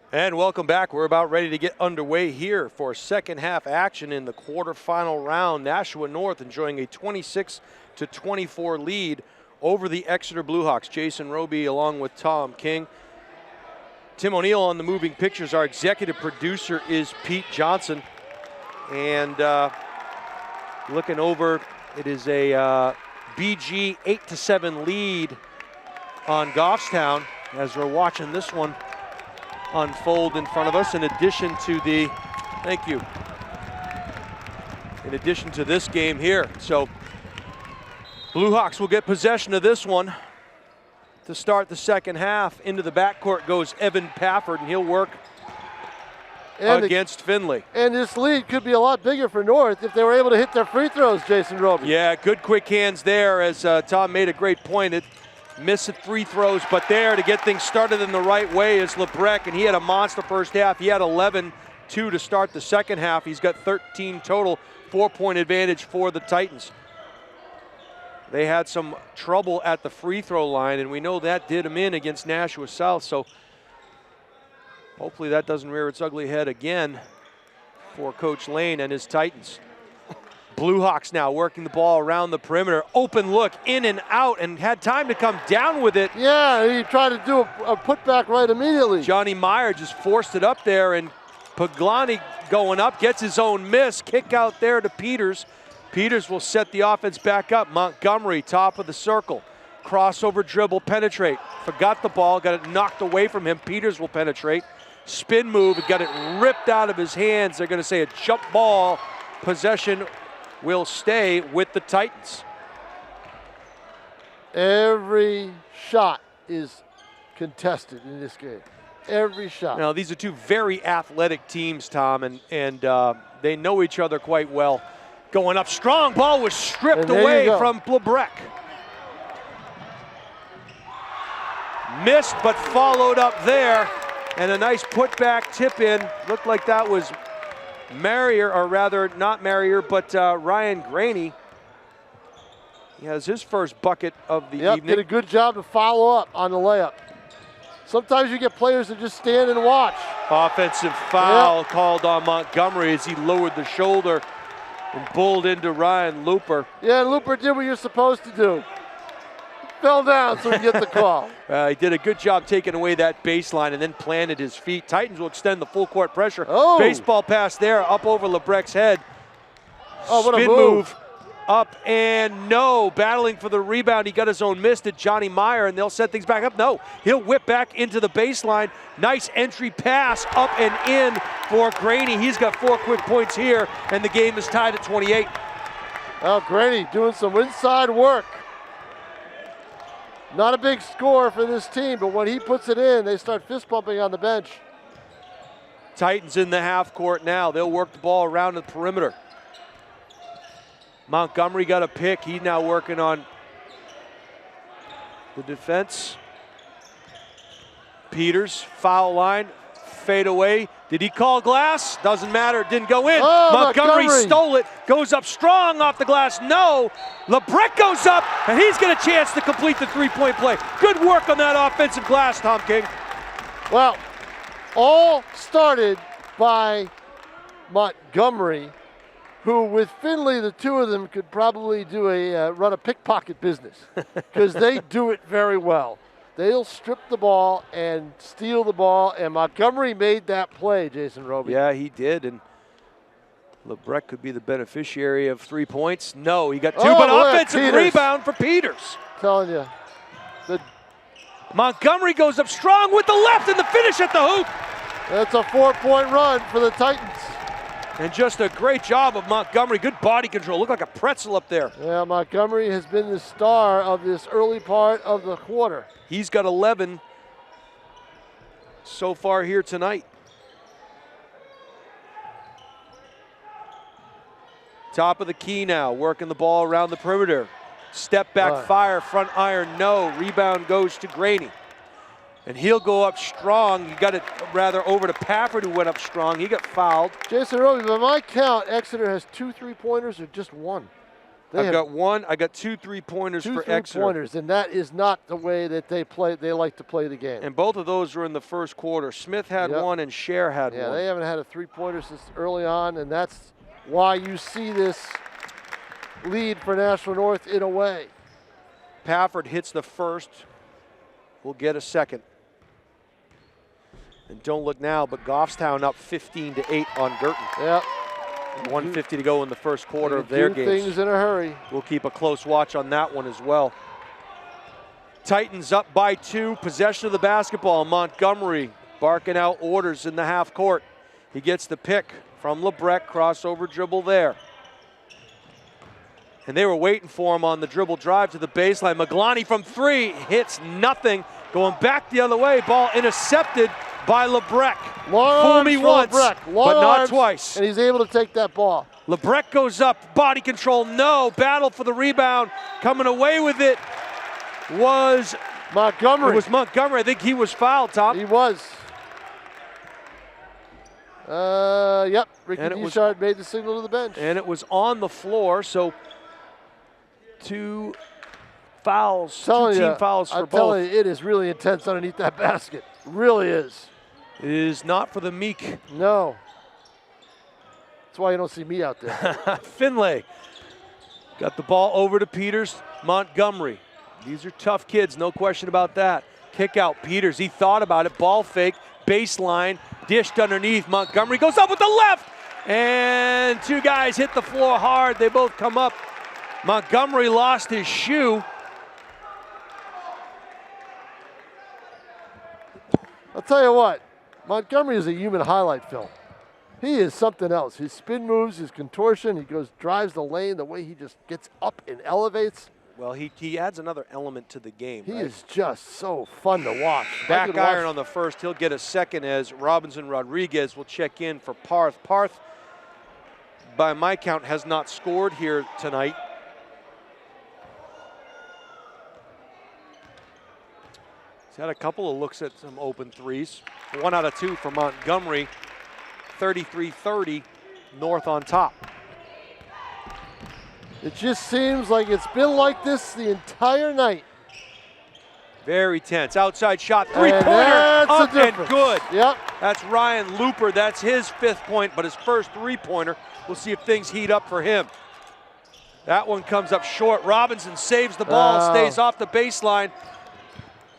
And welcome back. We're about ready to get underway here for second half action in the quarterfinal round. Nashua North enjoying a 26-24 lead over the Exeter Bluehawks. Jason Roby along with Tom King. Tim O'Neill on the moving pictures. Our executive producer is Pete Johnson. And looking over, it is a BG 8-7 lead on Goffstown as we're watching this one unfold in front of us. In addition to the, thank you, in addition to this game here. So Blue Hawks will get possession of this one to start the second half. Into the backcourt goes Evan Pafford, and he'll work against Findlay. And this lead could be a lot bigger for North if they were able to hit their free throws, Jason Roby. Yeah, good quick hands there, as Tom made a great point. It missed free throws, but there to get things started in the right way is Labreck, and he had a monster first half. He had 11-2 to start the second half. He's got 13 total, 4-point advantage for the Titans. They had some trouble at the free throw line, and we know that did them in against Nashua South, so hopefully that doesn't rear its ugly head again for Coach Lane and his Titans. Blue Hawks now working the ball around the perimeter. Open look, in and out, and had time to come down with it. Yeah, he tried to do a putback right immediately. Johnny Meyer just forced it up there, and Paglani going up, gets his own miss. Kick out there to Peters. Peters will set the offense back up. Montgomery, top of the circle. Crossover dribble, penetrate. Forgot the ball, got it knocked away from him. Peters will penetrate. Spin move, got it ripped out of his hands. They're going to say a jump ball. Possession will stay with the Titans. Every shot is contested in this game. Every shot. Now, these are two very athletic teams, Tom, and they know each other quite well. Going up strong, ball was stripped away from Labreck. Missed, but followed up there. And a nice putback tip in. Looked like that was Marrier, or rather not Marrier, but Ryan Graney. He has his first bucket of the evening. Did a good job to follow up on the layup. Sometimes you get players that just stand and watch. Offensive foul called on Montgomery as he lowered the shoulder and bowled into Ryan Looper. Yeah, Looper did what you're supposed to do. Fell down so he get the call. He did a good job taking away that baseline and then planted his feet. Titans will extend the full court pressure. Oh. Baseball pass there, up over Labreck's head. Oh, what Spin a move. Up and no. Battling for the rebound. He got his own miss to Johnny Meyer, and they'll set things back up. No, he'll whip back into the baseline. Nice entry pass up and in for Graney. He's got 4 quick points here, and the game is tied at 28. Well, Graney doing some inside work. Not a big score for this team, but when he puts it in, they start fist pumping on the bench. Titans in the half court now. They'll work the ball around the perimeter. Montgomery got a pick. He's now working on the defense. Peters, foul line, fade away. Did he call glass? Doesn't matter, it didn't go in. Oh, Montgomery stole it, goes up strong off the glass. No, Labreck goes up, and he's got a chance to complete the three-point play. Good work on that offensive glass, Tom King. Well, all started by Montgomery, who with Findlay, the two of them could probably do run a pickpocket business because they do it very well. They'll strip the ball and steal the ball, and Montgomery made that play, Jason Roby. Yeah, he did, and Labreck could be the beneficiary of 3 points. No, he got 2, but offensive rebound for Peters. Telling you. Montgomery goes up strong with the left and the finish at the hoop. That's a 4-point run for the Titans. And just a great job of Montgomery. Good body control. Looked like a pretzel up there. Yeah, Montgomery has been the star of this early part of the quarter. He's got 11 so far here tonight. Top of the key now, working the ball around the perimeter. Step back fire, front iron, no. Rebound goes to Graney. And he'll go up strong. He got it rather over to Pafford, who went up strong. He got fouled. Jason Roby, by my count, Exeter has 2 3-pointers or just one? I've got one. I got 2 3-pointers for Exeter. 2 3-pointers, and that is not the way that they play. They like to play the game. And both of those were in the first quarter. Smith had one, and Scher had one. Yeah, they haven't had a 3-pointer since early on, and that's why you see this lead for Nashua North in a way. Pafford hits the first. We'll get a second. And don't look now, but Goffstown up 15-8 on Girton. Yep. 1:50 to go in the first quarter of their games. Things in a hurry. We'll keep a close watch on that one as well. Titans up by 2, possession of the basketball. Montgomery barking out orders in the half court. He gets the pick from Labreck, crossover dribble there. And they were waiting for him on the dribble drive to the baseline. Maglani from 3, hits nothing. Going back the other way, ball intercepted by Labreck. Fool me once, but not twice. And he's able to take that ball. Labreck goes up, body control, no. Battle for the rebound, coming away with it was Montgomery. It was Montgomery. I think he was fouled, Tom. He was. Yep. Ricky Dishard made the signal to the bench. And it was on the floor, so 2 fouls, 2 team fouls for both. I'm telling you, it is really intense underneath that basket. It really is. It is not for the meek. No. That's why you don't see me out there. Finlay got the ball over to Peters. Montgomery. These are tough kids, no question about that. Kick out Peters. He thought about it. Ball fake, baseline, dished underneath. Montgomery goes up with the left. And 2 guys hit the floor hard. They both come up. Montgomery lost his shoe. I'll tell you what, Montgomery is a human highlight film. He is something else. His spin moves, his contortion, he drives the lane, the way he just gets up and elevates. Well, he adds another element to the game. He is just so fun to watch. Back iron on the first. He'll get a second as Robinson Rodriguez will check in for Parth. Parth, by my count, has not scored here tonight. He's had a couple of looks at some open threes. 1 out of 2 for Montgomery. 33-30, North on top. It just seems like it's been like this the entire night. Very tense. Outside shot, 3-pointer, up and good. Yep. That's Ryan Looper. That's his 5th point, but his first 3-pointer. We'll see if things heat up for him. That one comes up short. Robinson saves the ball, stays off the baseline.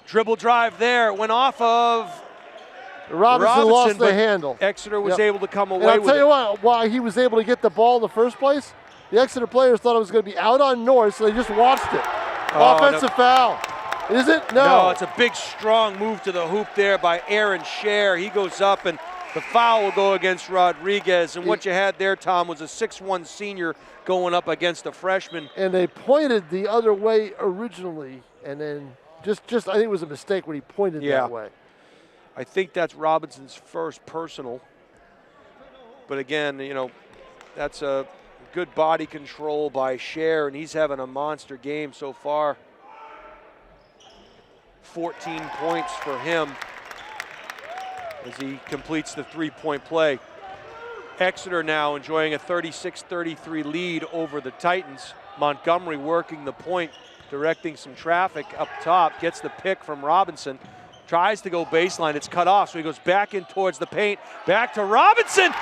Dribble drive there, went off of Robinson lost the handle. Exeter was able to come away with it. I'll tell you what, why he was able to get the ball in the first place, the Exeter players thought it was going to be out on North, so they just watched it. Offensive foul. Is it? No, it's a big, strong move to the hoop there by Aaron Scher. He goes up, and the foul will go against Rodriguez. And what you had there, Tom, was a 6'1" senior going up against a freshman. And they pointed the other way originally, and then just I think it was a mistake when he pointed that way. I think that's Robinson's first personal. But again, you know, that's a good body control by Scher, and he's having a monster game so far. 14 points for him as he completes the 3-point play. Exeter now enjoying a 36-33 lead over the Titans. Montgomery working the point, directing some traffic up top, gets the pick from Robinson. Tries to go baseline, it's cut off, so he goes back in towards the paint. Back to Robinson,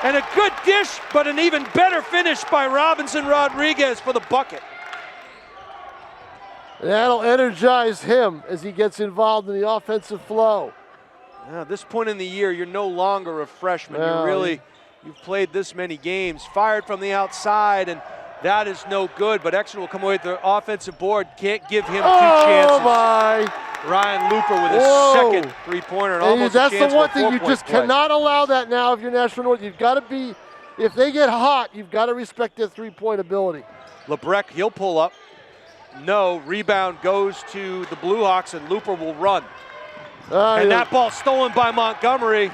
and a good dish, but an even better finish by Robinson Rodriguez for the bucket. That'll energize him as he gets involved in the offensive flow. Now, at this point in the year, you're no longer a freshman. You've played this many games. Fired from the outside, and that is no good, but Exeter will come away with the offensive board. Can't give him 2 chances. Oh, my. Ryan Looper with his second 3-pointer and almost that's a chance the one for a thing you just cannot allow that now if you're National North. You've got to be, if they get hot, you've got to respect their 3-point ability. Labreck, he'll pull up. No, rebound goes to the Blue Hawks, and Looper will run. And that ball stolen by Montgomery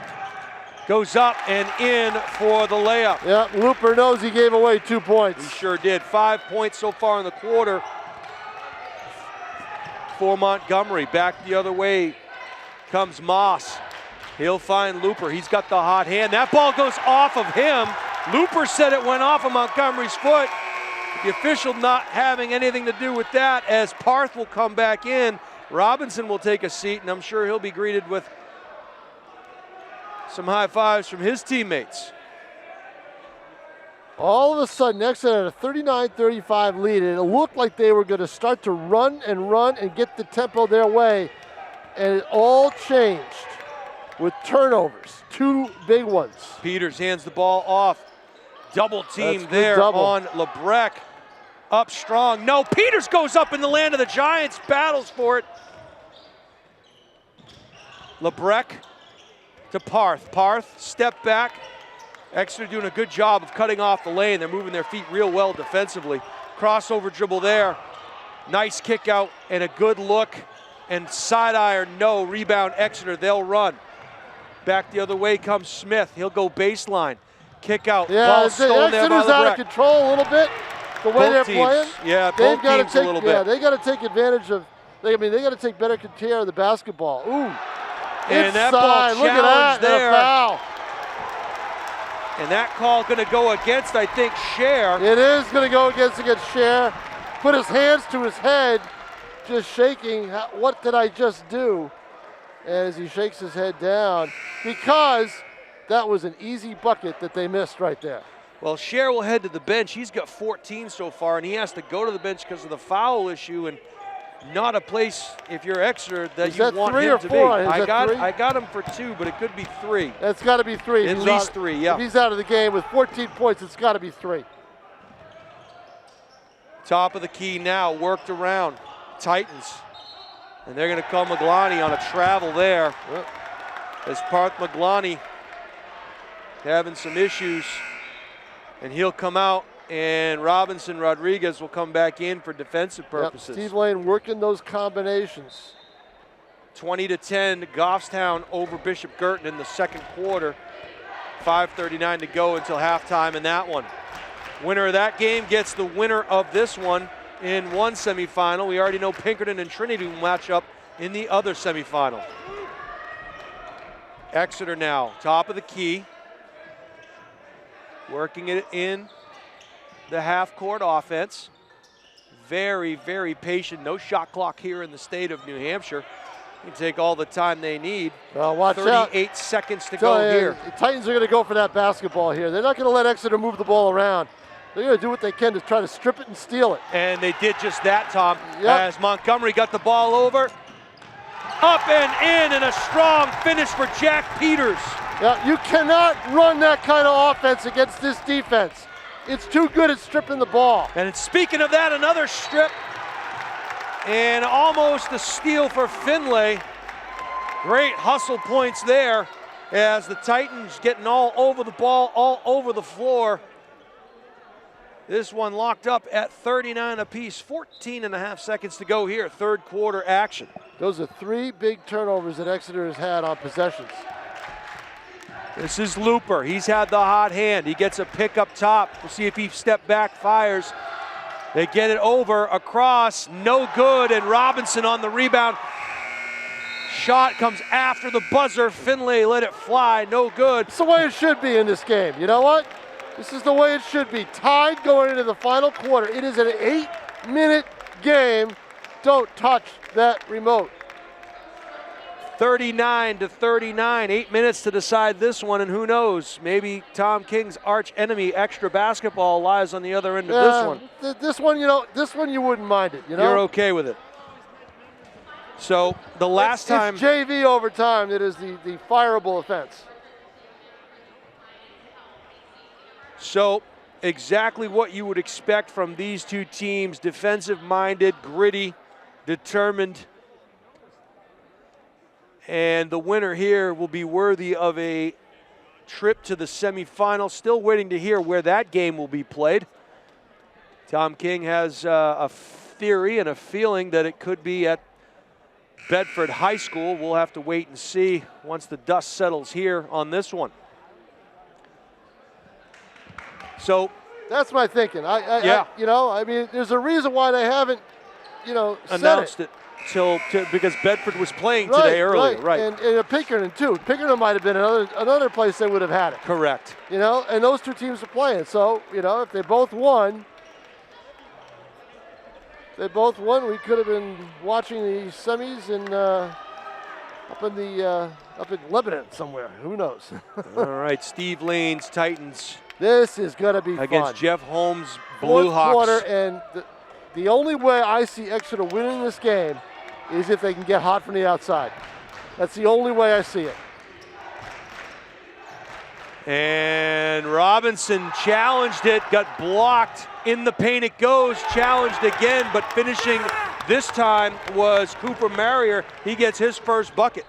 goes up and in for the layup. Yeah, Looper knows he gave away 2 points. He sure did. 5 points so far in the quarter for Montgomery. Back the other way comes Moss. He'll find Looper. He's got the hot hand. That ball goes off of him. Looper said it went off of Montgomery's foot. The official not having anything to do with that, as Parth will come back in. Robinson will take a seat, and I'm sure he'll be greeted with some high fives from his teammates. All of a sudden, Exeter had a 39-35 lead, and it looked like they were going to start to run and get the tempo their way, and it all changed. with turnovers, 2 big ones. Peters hands the ball off. Double team That's good there double. on Labreck. Up strong. No, Peters goes up in the land of the Giants, battles for it. Labreck to Parth. Parth, step back. Exeter doing a good job of cutting off the lane. They're moving their feet real well defensively. Crossover dribble there. Nice kick out and a good look. And side iron, no. Rebound Exeter, they'll run. Back the other way comes Smith. He'll go baseline. Kick out. Yeah, Ball stolen there by Exeter's out of Labreck. control a little bit. The way Both they're teams. playing. Yeah, They've both gotta teams take, a little yeah, bit. they got to take advantage of. They got to take better care of the basketball. Ooh, And that ball inside. Look at that, challenged there. and a foul. And that call going to go against, I think, Scher. It is going to go against Scher. Put his hands to his head, just shaking. What did I just do? As he shakes his head down, because that was an easy bucket that they missed right there. Well, Scher will head to the bench. He's got 14 so far, and he has to go to the bench because of the foul issue, and not a place, if you're Exeter, that Is you that want 3 him or to 4? be. Is I that 3? got him for 2, but it could be 3. It's got to be 3. At least 3, yeah. If he's out of the game with 14 points, it's got to be 3. Top of the key now, worked around. Titans. And they're going to call Maglani on a travel there. Yep. As Parth Maglani having some issues. And he'll come out, and Robinson Rodriguez will come back in for defensive purposes. Yep. Steve Lane working those combinations. 20-10, Goffstown over Bishop Girton in the second quarter. 5:39 to go until halftime in that one. Winner of that game gets the winner of this one in one semifinal. We already know Pinkerton and Trinity will match up in the other semifinal. Exeter now, top of the key. Working it in the half-court offense. Very, very patient. No shot clock here in the state of New Hampshire. You can take all the time they need. Well, watch out. 38 seconds to go here. The Titans are going to go for that basketball here. They're not going to let Exeter move the ball around. They're going to do what they can to try to strip it and steal it. And they did just that, Tom, Yep. as Montgomery got the ball over. Up and in, and a strong finish for Jack Peters. Yeah, you cannot run that kind of offense against this defense. It's too good at stripping the ball. And speaking of that, another strip. And almost a steal for Finlay. Great hustle points there as the Titans getting all over the ball, all over the floor. This one locked up at 39 apiece, 14 and a half seconds to go here, third quarter action. Those are 3 big turnovers that Exeter has had on possessions. This is Looper. He's had the hot hand. He gets a pick up top. We'll see if he step back, fires. They get it over, across, no good, and Robinson on the rebound. Shot comes after the buzzer. Finlay let it fly, no good. It's the way it should be in this game. You know what? This is the way it should be. Tied going into the final quarter. It is an 8-minute game. Don't touch that remote. 39-39, 8 minutes to decide this one, and who knows, maybe Tom King's arch enemy, Extra Basketball, lies on the other end of this one. This one, this one you wouldn't mind it, you know? You're okay with it. So the last time... It's JV overtime that is the fireable offense. So exactly what you would expect from these two teams, defensive-minded, gritty, determined. And the winner here will be worthy of a trip to the semifinal. Still waiting to hear where that game will be played. Tom King has a theory and a feeling that it could be at Bedford High School. We'll have to wait and see once the dust settles here on this one. So that's my thinking. Yeah. I mean, there's a reason why they haven't, announced it because Bedford was playing today earlier, right? And Pinkerton too. Pinkerton might have been another place they would have had it. Correct. And those two teams are playing. So if they both won, we could have been watching the semis up in Lebanon somewhere. Who knows? All right, Steve Lane's Titans. This is going to be against fun. Jeff Holmes' Fourth Blue Hawks. Quarter, and the only way I see Exeter winning this game is if they can get hot from the outside. That's the only way I see it. And Robinson challenged it, got blocked. In the paint it goes, challenged again, but finishing this time was Cooper Marrier. He gets his first bucket.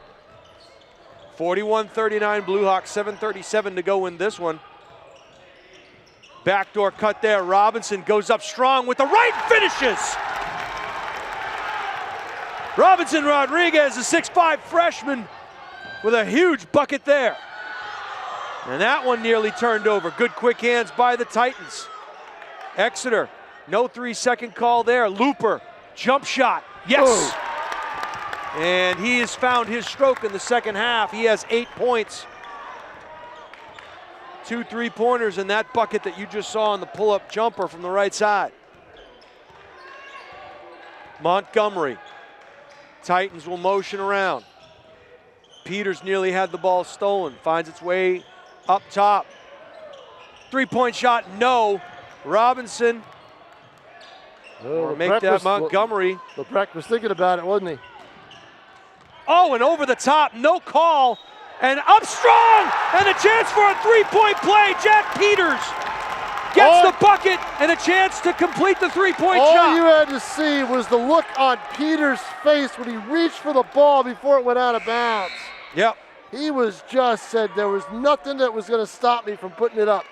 41-39 Blue Hawks, 7:37 to go in this one. Backdoor cut there. Robinson goes up strong with the right, finishes. Robinson Rodriguez, a 6'5" freshman, with a huge bucket there. And that one nearly turned over. Good quick hands by the Titans. Exeter, no 3-second call there. Looper, jump shot, yes. Oh. And he has found his stroke in the second half. He has 8 points. 2 3-pointers in that bucket that you just saw on the pull-up jumper from the right side. Montgomery. Titans will motion around. Peters nearly had the ball stolen. Finds its way up top. 3-point shot, no. Robinson. Or make that Montgomery. Labreck was thinking about it, wasn't he? Oh, and over the top, no call. And up strong, and a chance for a 3-point play. Jack Peters gets the bucket and a chance to complete the 3-point shot. All you had to see was the look on Peters' face when he reached for the ball before it went out of bounds. Yep. He was just said there was nothing that was going to stop me from putting it up.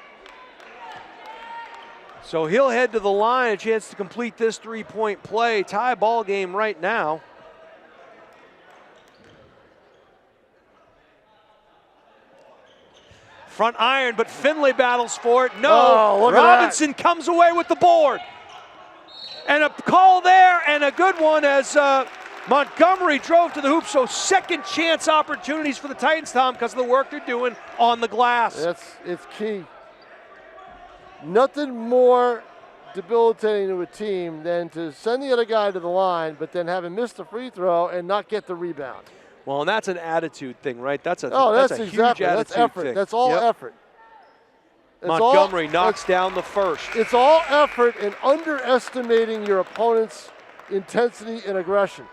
So he'll head to the line, a chance to complete this 3-point play. Tie ball game right now. Front iron, but Finley battles for it. No, Robinson comes away with the board. And a call there, and a good one as Montgomery drove to the hoop. So second chance opportunities for the Titans, Tom, because of the work they're doing on the glass. It's key. Nothing more debilitating to a team than to send the other guy to the line, but then have him miss the free throw and not get the rebound. Well, and that's an attitude thing, right? That's a exactly. huge attitude That's effort. thing. That's all effort. Montgomery knocks down the first. It's all effort and underestimating your opponent's intensity and aggression.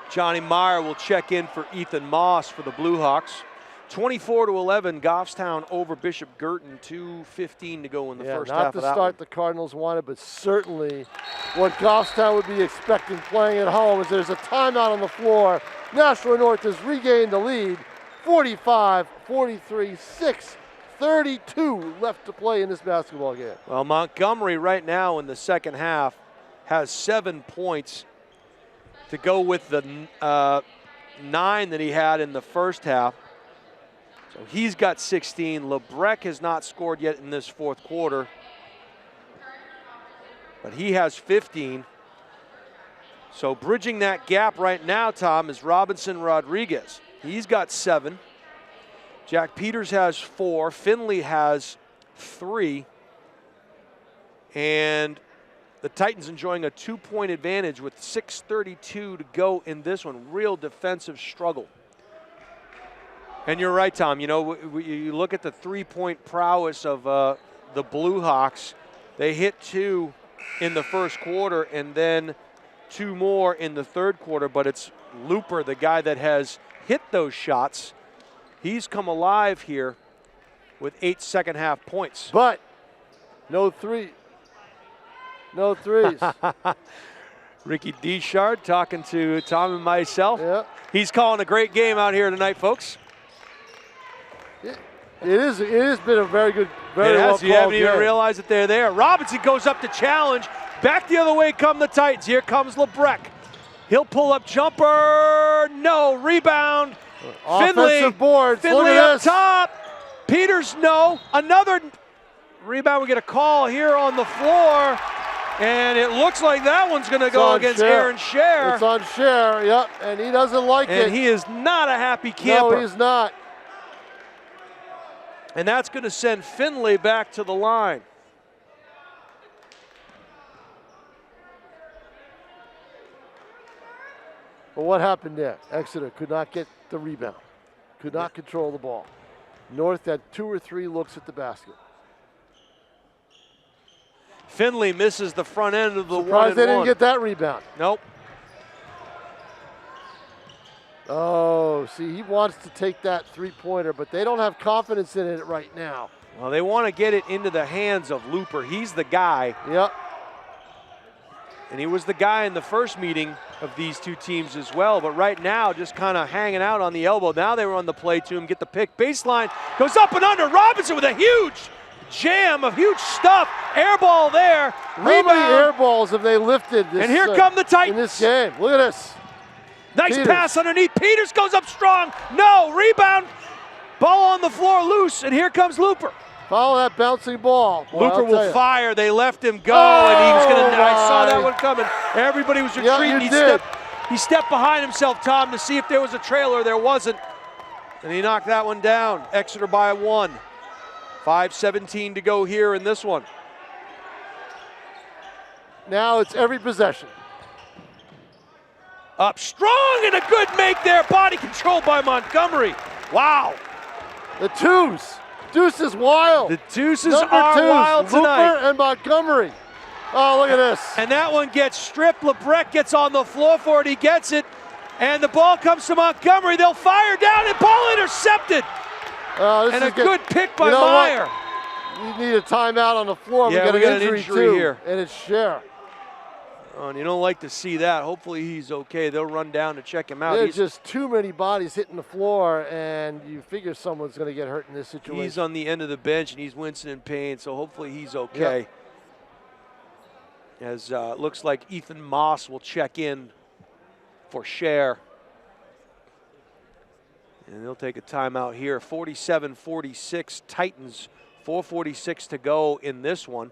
Johnny Meyer will check in for Ethan Moss for the Blue Hawks. 24-11, Goffstown over Bishop Girton. 2:15 to go in the first half of that not the start the Cardinals wanted, but certainly what Goffstown would be expecting playing at home is there's a timeout on the floor. Nashua North has regained the lead, 45-43, 6:32 left to play in this basketball game. Well, Montgomery right now in the second half has 7 points to go with the 9 that he had in the first half. So he's got 16. Labreck has not scored yet in this fourth quarter, but he has 15. So bridging that gap right now, Tom, is Robinson Rodriguez. He's got 7. Jack Peters has 4. Finley has 3. And the Titans enjoying a 2-point advantage with 6:32 to go in this one. Real defensive struggle. And you're right, Tom. You know, you look at the 3-point prowess of the Blue Hawks. They hit 2 in the first quarter and then 2 more in the third quarter, but it's Looper, the guy that has hit those shots. He's come alive here with 8 second half points. But no threes. Ricky Deschard talking to Tom and myself. Yeah. He's calling a great game out here tonight, folks. It has been a very good, very well called game. You haven't even realized that they're there. Robinson goes up to challenge. Back the other way come the Titans. Here comes Labreck. He'll pull up jumper. No, rebound. Offensive boards. Finley up top. Peters, no. Another rebound. We get a call here on the floor. And it looks like that one's going to go against Aaron Scher. It's on Scher, yep. And he doesn't like it. And he is not a happy camper. No, he's not. And that's going to send Finley back to the line. But what happened there? Exeter could not get the rebound, could not control the ball. North had 2 or 3 looks at the basket. Finley misses the front end of the one. Surprised they didn't get that rebound. Nope. Oh, see, he wants to take that three-pointer, but they don't have confidence in it right now. Well, they want to get it into the hands of Looper. He's the guy. Yep. And he was the guy in the first meeting of these two teams as well. But right now, just kind of hanging out on the elbow. Now they were on the play to him, get the pick. Baseline goes up and under. Robinson with a huge jam of huge stuff. Air ball there. Rebound. How many air balls have they lifted this, and here come the Titans. in this game? Look at this. Nice Peters. pass underneath. Peters goes up strong. No, rebound. Ball on the floor loose, and here comes Looper. Follow that bouncing ball. Boy, Looper will fire. They left him go, and he was going to. I saw that one coming. Everybody was retreating. He stepped behind himself, Tom, to see if there was a trailer. There wasn't, and he knocked that one down. Exeter by 1. 5:17 to go here in this one. Now it's every possession. Up strong and a good make there. Body control by Montgomery. Wow. The twos. Deuce is wild. The deuces Number are twos, wild tonight. Looper and Montgomery. Oh, look at this. And that one gets stripped. Labreck gets on the floor for it. He gets it. And the ball comes to Montgomery. They'll fire down and ball intercepted. And a good pick by Meyer. You need a timeout on the floor. Yeah, we got an injury too, here. And it's Scher. Oh, and you don't like to see that. Hopefully he's okay. They'll run down to check him out. There's just too many bodies hitting the floor, and you figure someone's going to get hurt in this situation. He's on the end of the bench, and he's wincing in pain, so hopefully he's okay. Yep. As looks like Ethan Moss will check in for Scher. And they'll take a timeout here. 47-46 Titans, 4:46 to go in this one.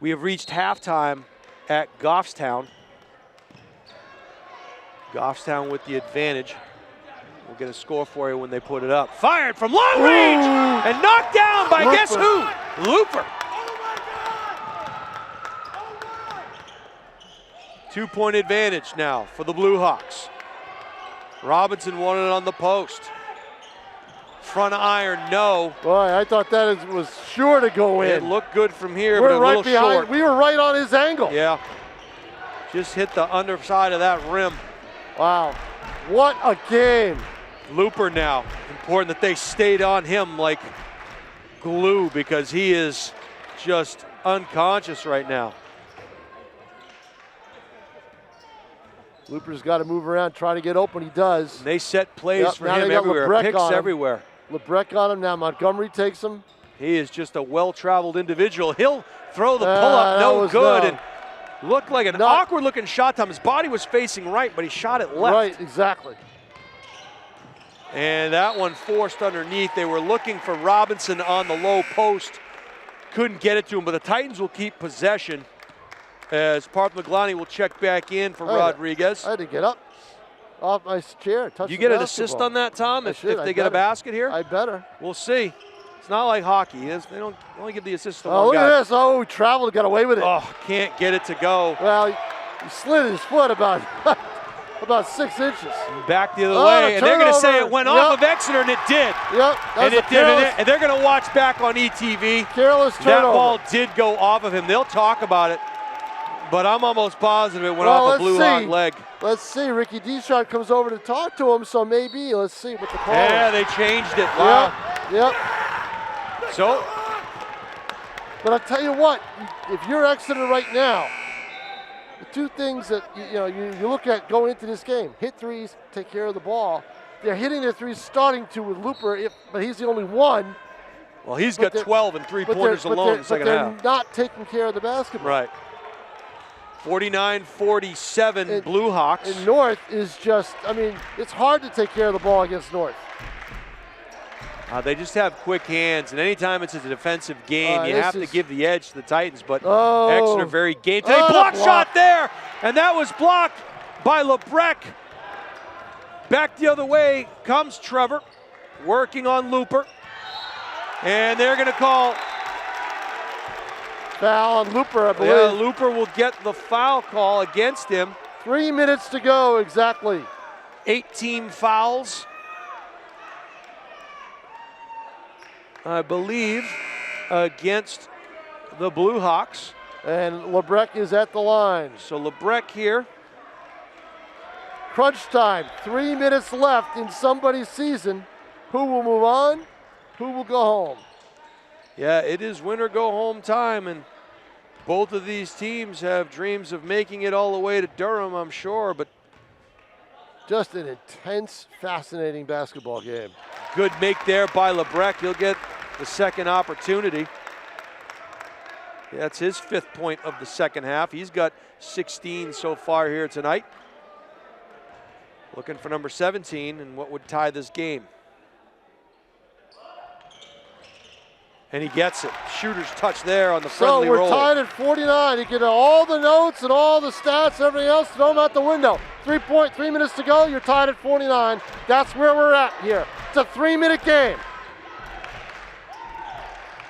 We have reached halftime at Goffstown. Goffstown with the advantage. We'll get a score for you when they put it up. Fired from long range and knocked down by guess who? Looper. 2-point advantage now for the Blue Hawks. Robinson wanted it on the post. Front iron, no. Boy, I thought that was sure to go in. It looked good from here, We're but a right little behind. short. We were right on his angle. Yeah. Just hit the underside of that rim. Wow. What a game. Looper now. Important that they stayed on him like glue because he is just unconscious right now. Looper's got to move around, try to get open. He does. And they set plays for him everywhere. Labreck Picks everywhere. Labreck on him now. Montgomery takes him. He is just a well-traveled individual. He'll throw the pull-up, no good. And looked like an awkward-looking shot time. His body was facing right, but he shot it left. Right, exactly. And that one forced underneath. They were looking for Robinson on the low post. Couldn't get it to him, but the Titans will keep possession as Parth McGloney will check back in for Rodriguez. I had to get up off my chair. Touch you get an assist on that, Tom, if they get a basket here? I better. We'll see. It's not like hockey. They don't only give the assist to one look guy. At this. Oh, he traveled, got away with it. Oh, can't get it to go. Well, he slid his foot about 6 inches. Back the other way, and they're going to say it went off of Exeter, and it did. Yep, and it did. And they're going to watch back on ETV. Careless turnover. That ball did go off of him. They'll talk about it, but I'm almost positive it went off a Blue Hawk leg. Let's see. Ricky Deschard comes over to talk to him, so maybe. Let's see what the call is. Yeah, they changed it. Wow. Yep. So. But I'll tell you what, if you're Exeter right now, the two things that you look at going into this game: hit threes, take care of the ball. They're hitting their threes, starting to with Looper, but he's the only one. Well, he's got 12 and three-pointers alone in the second half. But they're not taking care of the basketball. Right. 49-47 Blue Hawks. And North is just, it's hard to take care of the ball against North. They just have quick hands, and anytime it's a defensive game, you have to give the edge to the Titans, but Exeter very game today. Block shot there, and that was blocked by Labreck. Back the other way comes Trevor, working on Looper, and they're going to call foul on Looper, I believe. Yeah, Looper will get the foul call against him. 3 minutes to go, exactly. 18 fouls. I believe, against the Blue Hawks. And Labreck is at the line. So Labreck here. Crunch time, 3 minutes left in somebody's season. Who will move on? Who will go home? Yeah, it is win or go home time, and both of these teams have dreams of making it all the way to Durham, I'm sure, but just an intense, fascinating basketball game. Good make there by Labreck. He'll get the second opportunity. That's his 5th point of the second half. He's got 16 so far here tonight. Looking for number 17 and what would tie this game. And he gets it. Shooter's touch there on the friendly roll. So we're tied at 49. You get all the notes and all the stats, everything else, throw them out the window. 3 minutes to go, you're tied at 49. That's where we're at here. It's a 3-minute game.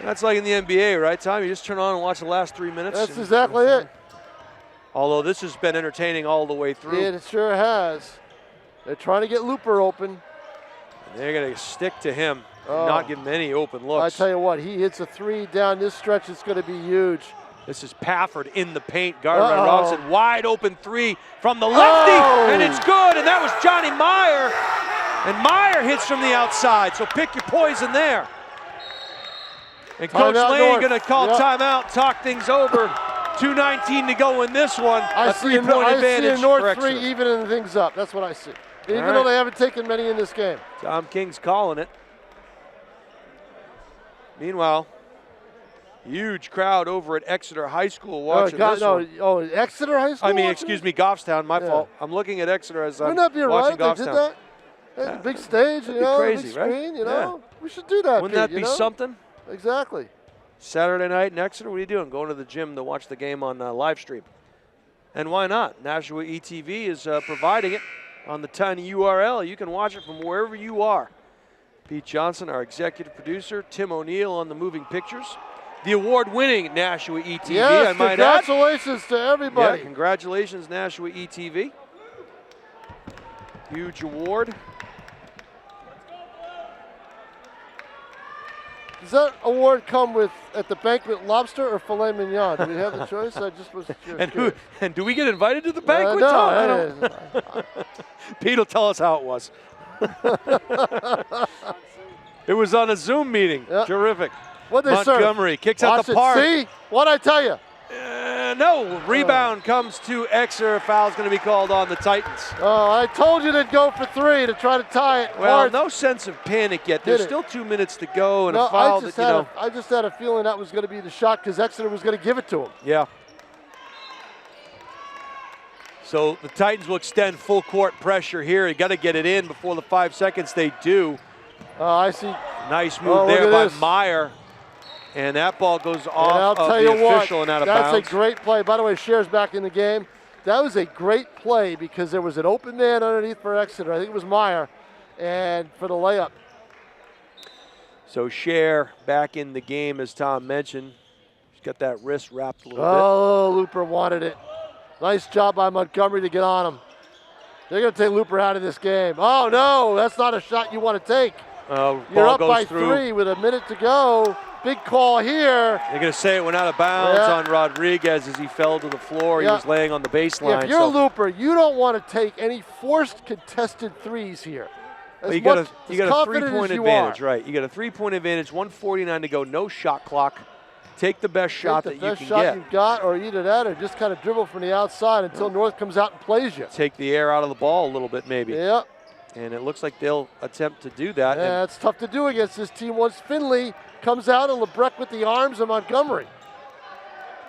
That's like in the NBA, right, Tom? You just turn on and watch the last 3 minutes. That's exactly it. Although this has been entertaining all the way through. It sure has. They're trying to get Looper open. And they're going to stick to him. Not give him any open looks. I tell you what, he hits a 3 down this stretch. It's going to be huge. This is Pafford in the paint, guarded by Robinson. Wide open 3 from the lefty, and it's good. And that was Johnny Meyer. And Meyer hits from the outside, so pick your poison there. And Coach Lane going to call timeout, talk things over. 2:19 to go in this one. I see a North 3 evening things up. That's what I see. Even though they haven't taken many in this game. Tom King's calling it. Meanwhile, huge crowd over at Exeter High School watching this one. Exeter High School? I mean, excuse me, Goffstown, my fault. I'm looking at Exeter as I'm Wouldn't that be watching right Goffstown. They did that? Big stage, you know, crazy, big screen, right? you know. We should do that, Wouldn't that be something? Exactly. Saturday night in Exeter, what are you doing? Going to the gym to watch the game on live stream. And why not? Nashua ETV is providing it on the tiny URL. You can watch it from wherever you are. Pete Johnson, our executive producer, Tim O'Neill on the moving pictures. The award-winning Nashua ETV, yes, I might add. Congratulations to everybody. Yeah, congratulations, Nashua ETV. Huge award. Does that award come with at the banquet lobster or filet mignon? Do we have the choice? I just was curious. And do we get invited to the banquet, no, Tom? I don't. Pete will tell us how it was. It was on a Zoom meeting. Yep. Terrific. What'd they serve? Montgomery kicks out the park. See? What'd I tell you? No. Rebound comes to Exeter. Foul's going to be called on the Titans. Oh, I told you they'd go for 3 to try to tie it. Well, hard. No sense of panic yet. There's still 2 minutes to go and a foul I just had a feeling that was going to be the shot because Exeter was going to give it to him. Yeah. So the Titans will extend full court pressure here. You got to get it in before the 5 seconds. They do. I see. Nice move there by Meyer. And that ball goes off of the official and out of bounds. That's a great play. By the way, Scher's back in the game. That was a great play because there was an open man underneath for Exeter. I think it was Meyer, and for the layup. So Scher back in the game, as Tom mentioned. He's got that wrist wrapped a little bit. Oh, Looper wanted it. Nice job by Montgomery to get on him. They're going to take Looper out of this game. Oh, no, that's not a shot you want to take. You're up by 3 with a minute to go. Big call here. They're going to say it went out of bounds on Rodriguez as he fell to the floor. He was laying on the baseline. If you're a Looper, you don't want to take any forced contested threes here. Well, you got a 3-point advantage, right? You got a 3-point advantage, 1:49 to go, no shot clock. Take the best shot that you can get. The best shot you've got, or either that or just kind of dribble from the outside until North comes out and plays you. Take the air out of the ball a little bit maybe. Yep. And it looks like they'll attempt to do that. Yeah, it's tough to do against this team once Finley comes out and Labreck with the arms of Montgomery.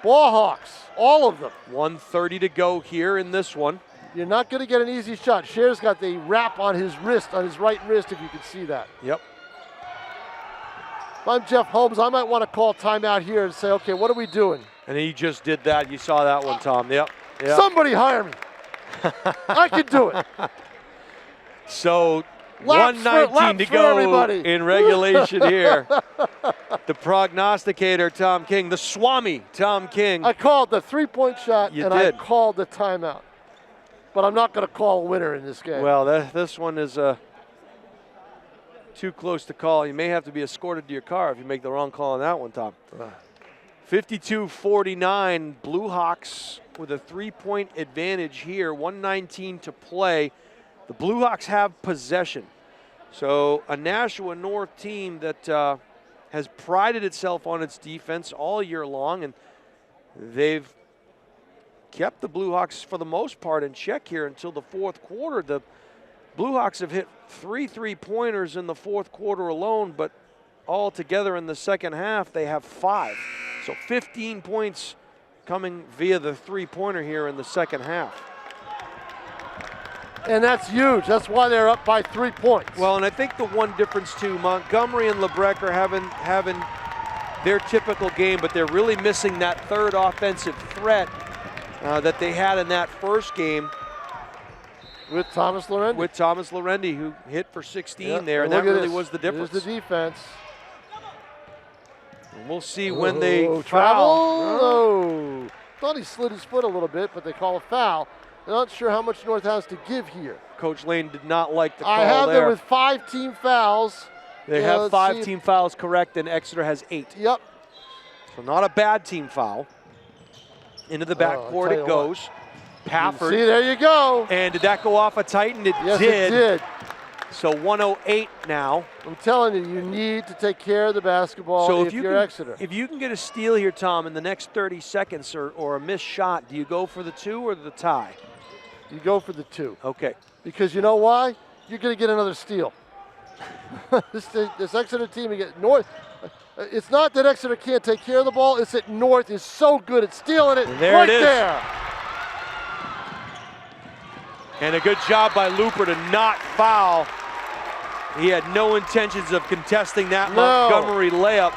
Ball hawks, all of them. 1:30 to go here in this one. You're not going to get an easy shot. Scher's got the wrap on his wrist, on his right wrist, if you can see that. Yep. If I'm Jeff Holmes, I might want to call timeout here and say, okay, what are we doing? And he just did that. You saw that one, Tom. Yep. Somebody hire me. I can do it. So 1:19 to go in regulation here. The prognosticator, Tom King, the Swami, Tom King. I called the 3-point shot I called the timeout. But I'm not going to call a winner in this game. Well, this one is too close to call. You may have to be escorted to your car if you make the wrong call on that one, Tom. 52-49, Blue Hawks with a 3-point advantage here. 1:19 to play. The Blue Hawks have possession. So a Nashua North team that has prided itself on its defense all year long, and they've kept the Blue Hawks for the most part in check here until the fourth quarter. The Blue Hawks have hit 3 3-pointers in the fourth quarter alone, but all together in the second half they have 5. So 15 points coming via the 3-pointer here in the second half. And that's huge. That's why they're up by 3 points. Well, and I think the one difference too, Montgomery and Labreck are having their typical game, but they're really missing that third offensive threat that they had in that first game. With Thomas Lorendi. With Thomas Lorendi, who hit for 16 there, and that really was the difference. Here's the defense. And we'll see when they foul. Thought he slid his foot a little bit, but they call a foul. They're not sure how much North has to give here. Coach Lane did not like the call I have there. them with 5 team fouls. They have 5 team fouls, correct, and Exeter has 8. Yep. So not a bad team foul. Into the backcourt it goes. Pafford. See, there you go. And did that go off a Titan? It yes, did. It did. So 108 now. I'm telling you, you need to take care of the basketball so if you're Exeter. If you can get a steal here, Tom, in the next 30 seconds or a missed shot, do you go for the 2 or the tie? You go for the 2. Okay. Because you know why? You're going to get another steal. this Exeter team, you get North. It's not that Exeter can't take care of the ball. It's that North is so good at stealing it there right it is. there. And a good job by Looper to not foul. He had no intentions of contesting that Montgomery layup.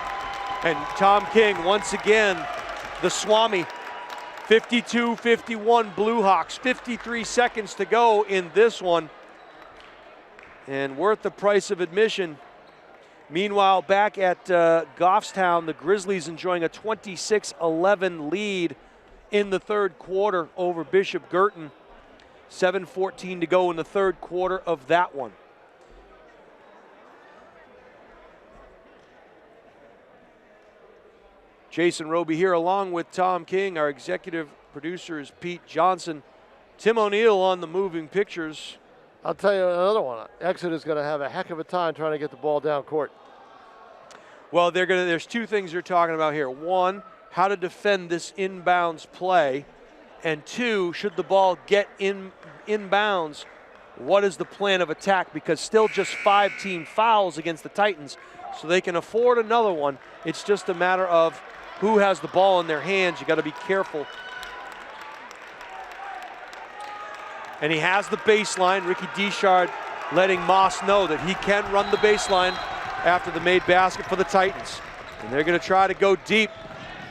And Tom King, once again, the Swami. 52-51 Blue Hawks. 53 seconds to go in this one. And worth the price of admission. Meanwhile, back at Goffstown, the Grizzlies enjoying a 26-11 lead in the third quarter over Bishop Girton. 7:14 to go in the third quarter of that one. Jason Roby here along with Tom King. Our executive producer is Pete Johnson. Tim O'Neill on the moving pictures. I'll tell you another one. Exeter's going to have a heck of a time trying to get the ball down court. Well, there's 2 things they're talking about here. 1, how to defend this inbounds play. And 2, should the ball get inbounds, what is the plan of attack? Because still just 5 team fouls against the Titans, so they can afford another one. It's just a matter of who has the ball in their hands. You got to be careful. And he has the baseline. Ricky Deschard letting Moss know that he can run the baseline after the made basket for the Titans. And they're going to try to go deep.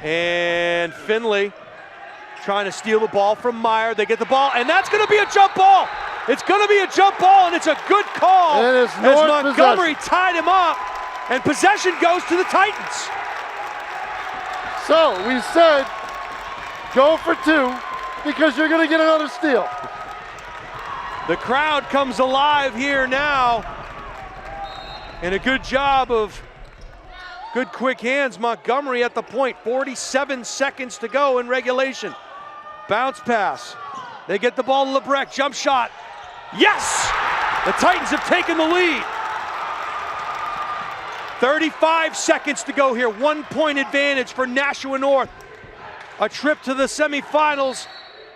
And Finley trying to steal the ball from Meyer. They get the ball, and that's going to be a jump ball. It's going to be a jump ball, and it's a good call as Montgomery tied him up, and possession goes to the Titans. So we said go for 2 because you're going to get another steal. The crowd comes alive here now, and a good job of good quick hands. Montgomery at the point. 47 seconds to go in regulation. Bounce pass. They get the ball to Labreck. Jump shot. Yes! The Titans have taken the lead. 35 seconds to go here. 1-point advantage for Nashua North. A trip to the semifinals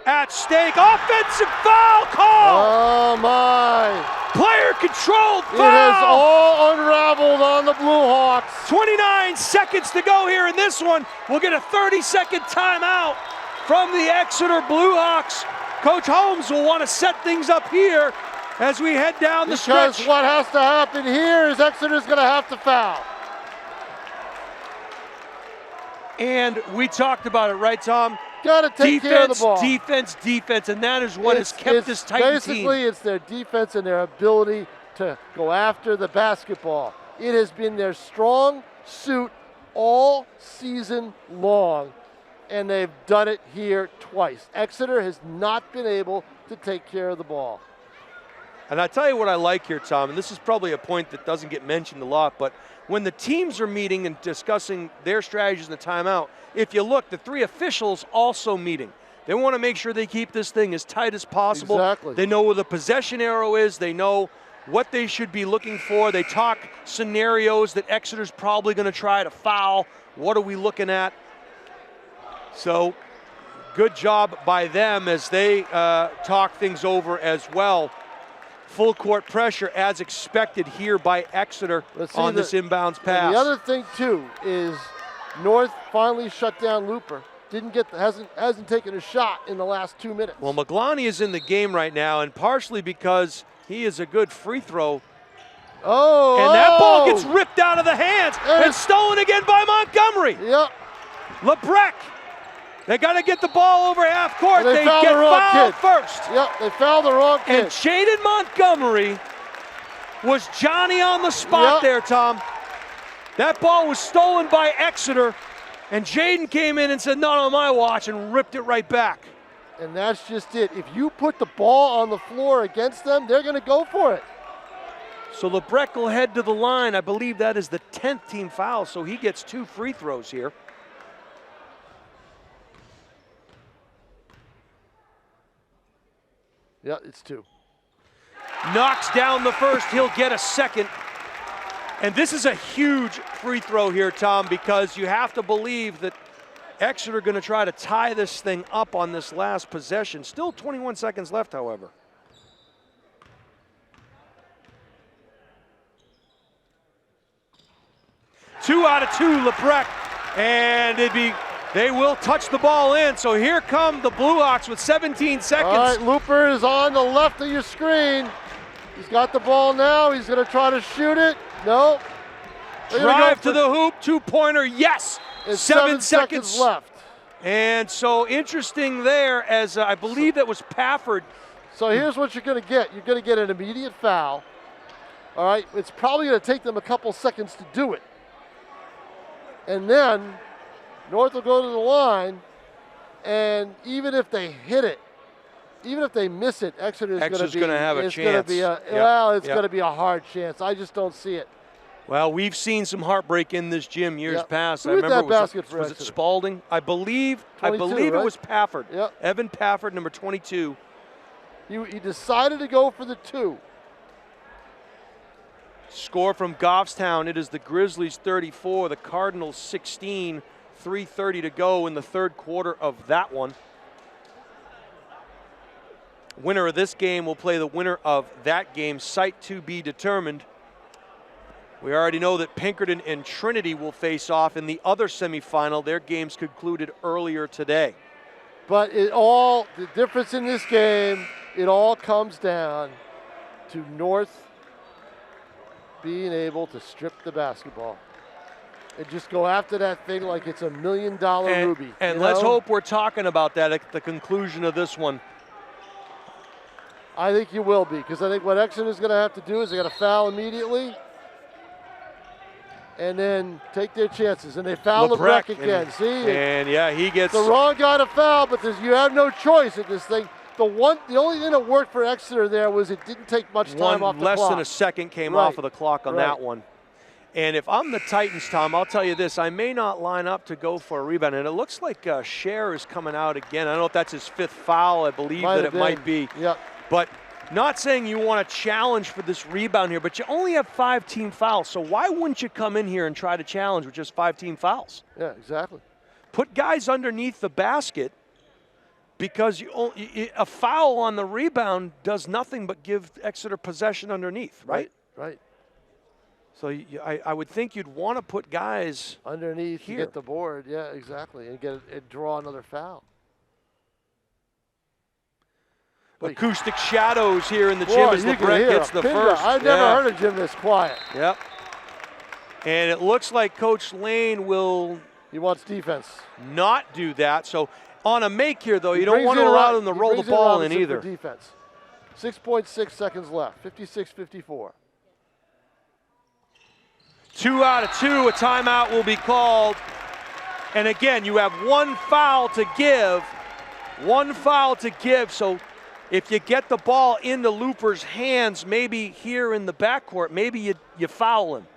at stake. Offensive foul call! Oh my! Player controlled foul! It has all unraveled on the Blue Hawks. 29 seconds to go here in this one. We'll get a 30-second timeout from the Exeter Blue Hawks. Coach Holmes will want to set things up here as we head down the stretch. Because what has to happen here is Exeter's going to have to foul. And we talked about it, right, Tom? Got to take care of the ball. Defense, and that is what has kept this Titan team. Basically, it's their defense and their ability to go after the basketball. It has been their strong suit all season long, and they've done it here twice. Exeter has not been able to take care of the ball. And I tell you what I like here, Tom, and this is probably a point that doesn't get mentioned a lot, but when the teams are meeting and discussing their strategies in the timeout, if you look, the 3 officials also meeting. They want to make sure they keep this thing as tight as possible. Exactly. They know where the possession arrow is. They know what they should be looking for. They talk scenarios that Exeter's probably going to try to foul. What are we looking at? So good job by them as they talk things over as well. Full court pressure as expected here by Exeter on this inbounds pass. The other thing too is North finally shut down Looper. Hasn't taken a shot in the last 2 minutes. Well, Maglani is in the game right now, and partially because he is a good free throw. And that ball gets ripped out of the hands and stolen again by Montgomery. Yep. Labreck. They got to get the ball over half court. They get fouled kid. first. Yep, they fouled the wrong kid. And Jaden Montgomery was Johnny on the spot there, Tom. That ball was stolen by Exeter, and Jaden came in and said, not on my watch, and ripped it right back. And that's just it. If you put the ball on the floor against them, they're going to go for it. So Labreck will head to the line. I believe that is the 10th team foul, so he gets 2 free throws here. Yeah, it's 2. Knocks down the first, he'll get a second. And this is a huge free throw here, Tom, because you have to believe that Exeter going to try to tie this thing up on this last possession. Still 21 seconds left, however. Two out of 2, Labreck, and they will touch the ball in. So here come the Blue Hawks with 17 seconds. All right, Looper is on the left of your screen. He's got the ball now. He's going to try to shoot it. No. Drive to the hoop, 2-pointer, yes. It's 7 seconds left. And so interesting there, as I believe that was Pafford. So here's what you're going to get. You're going to get an immediate foul. All right, it's probably going to take them a couple seconds to do it. And then North will go to the line, and even if they hit it, even if they miss it, Exeter's going to have a chance. It's going to be a hard chance. I just don't see it. Well, we've seen some heartbreak in this gym years past. Who I remember was it Spalding? I believe right? it was Pafford. Yep. Evan Pafford, number 22. He decided to go for the 2. Score from Goffstown. It is the Grizzlies 34, the Cardinals 16. 3:30 to go in the third quarter of that one. Winner of this game will play the winner of that game. Site to be determined. We already know that Pinkerton and Trinity will face off in the other semifinal. Their games concluded earlier today. But the difference in this game, it all comes down to North being able to strip the basketball and just go after that thing like it's $1 million ruby. And let's hope we're talking about that at the conclusion of this one. I think you will be, because I think what Exeter is going to have to do is they got to foul immediately and then take their chances. And they foul Labreck again. He gets the wrong guy to foul, but you have no choice at this thing. The only thing that worked for Exeter there was it didn't take much time off the clock. Less than a second came off of the clock on that one. And if I'm the Titans, Tom, I'll tell you this, I may not line up to go for a rebound. And it looks like Scher is coming out again. I don't know if that's his 5th foul. I believe that it might be. Yep. But not saying you want to challenge for this rebound here, but you only have 5 team fouls. So why wouldn't you come in here and try to challenge with just 5 team fouls? Yeah, exactly. Put guys underneath the basket, because a foul on the rebound does nothing but give Exeter possession underneath, right? Right. So I would think you'd want to put guys underneath here. To get the board, yeah, exactly, and draw another foul. Acoustic shadows here in the gym as Labreck gets the first. I've never heard a gym this quiet. Yep. And it looks like Coach Lane will. He wants defense. Not do that. So on a make here, though, you don't want to allow them to roll the ball in either. Defense. 6.6 seconds left. 56-54. 2 out of 2. A timeout will be called. And again, you have 1 foul to give. 1 foul to give. So if you get the ball into Looper's hands, maybe here in the backcourt, maybe you foul him.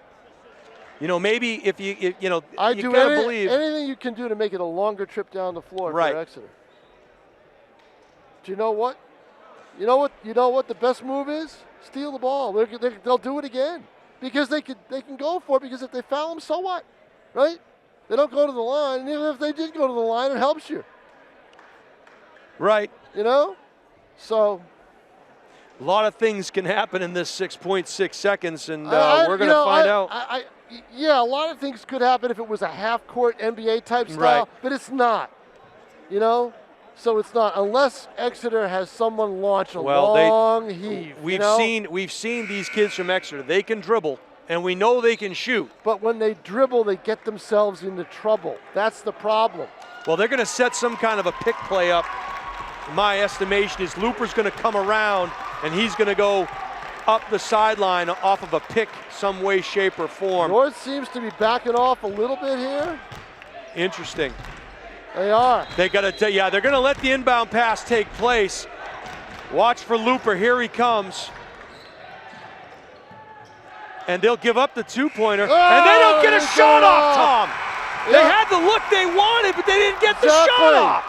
Maybe if you I do gotta believe anything you can do to make it a longer trip down the floor for Exeter. do you know what? You know what the best move is? Steal the ball. They'll do it again because they can go for it, because if they foul them, so what, right? They don't go to the line, and even if they did go to the line, it helps you. Right. So a lot of things can happen in this 6.6 seconds, and we're going to find out. Yeah, a lot of things could happen if it was a half-court NBA type style, Right. but it's not. So it's not, unless Exeter has someone launch a long heave. We've seen these kids from Exeter. They can dribble, and we know they can shoot. But when they dribble, they get themselves into trouble. That's the problem. Well, they're going to set some kind of a pick play up. My estimation is Looper's going to come around, and he's going to go up the sideline off of a pick some way, shape, or form. North seems to be backing off a little bit here. Interesting. They are. They're going to let the inbound pass take place. Watch for Looper. Here he comes. And they'll give up the two-pointer. And they don't get a shot off, Tom. They had the look they wanted, but they didn't get the shot off.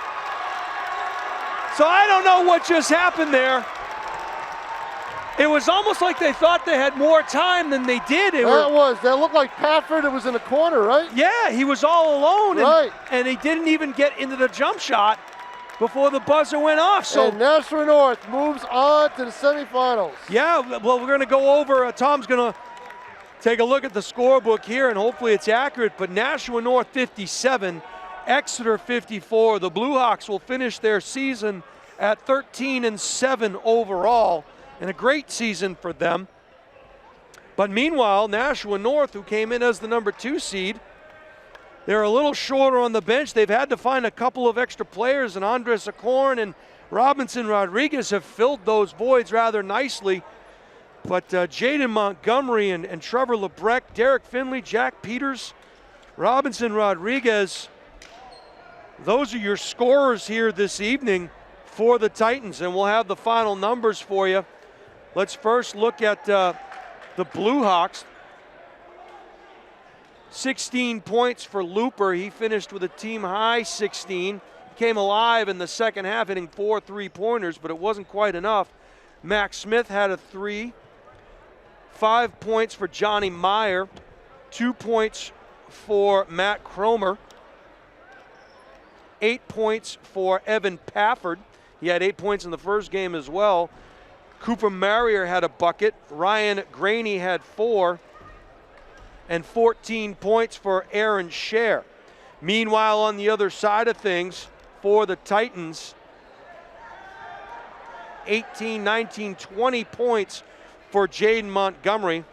So I don't know what just happened there. It was almost like they thought they had more time than they did. That looked like Pafford. It was in the corner, right? Yeah, he was all alone. Right. And he didn't even get into the jump shot before the buzzer went off. So and Nashua North moves on to the semifinals. Yeah, well, we're going to go over. Tom's going to take a look at the scorebook here, and hopefully it's accurate. But Nashua North 57, Exeter 54. The Blue Hawks will finish their season at 13-7 overall, and a great season for them. But meanwhile, Nashua North, who came in as the number 2 seed, they're a little shorter on the bench. They've had to find a couple of extra players, and Andres Acorn and Robinson Rodriguez have filled those voids rather nicely. But Jaden Montgomery and Trevor Labreck, Derek Finley, Jack Peters, Robinson Rodriguez, those are your scorers here this evening for the Titans, and we'll have the final numbers for you. Let's first look at the Blue Hawks. 16 points for Looper. He finished with a team high 16. Came alive in the second half, hitting 4 3-pointers, but it wasn't quite enough. Max Smith had a 3. 5 points for Johnny Meyer. 2 points for Matt Cromer. 8 points for Evan Pafford. He had 8 points in the first game as well. Cooper Marrier had a bucket. Ryan Graney had 4. And 14 points for Aaron Scher. Meanwhile, on the other side of things, for the Titans, 18, 19, 20 points for Jaden Montgomery.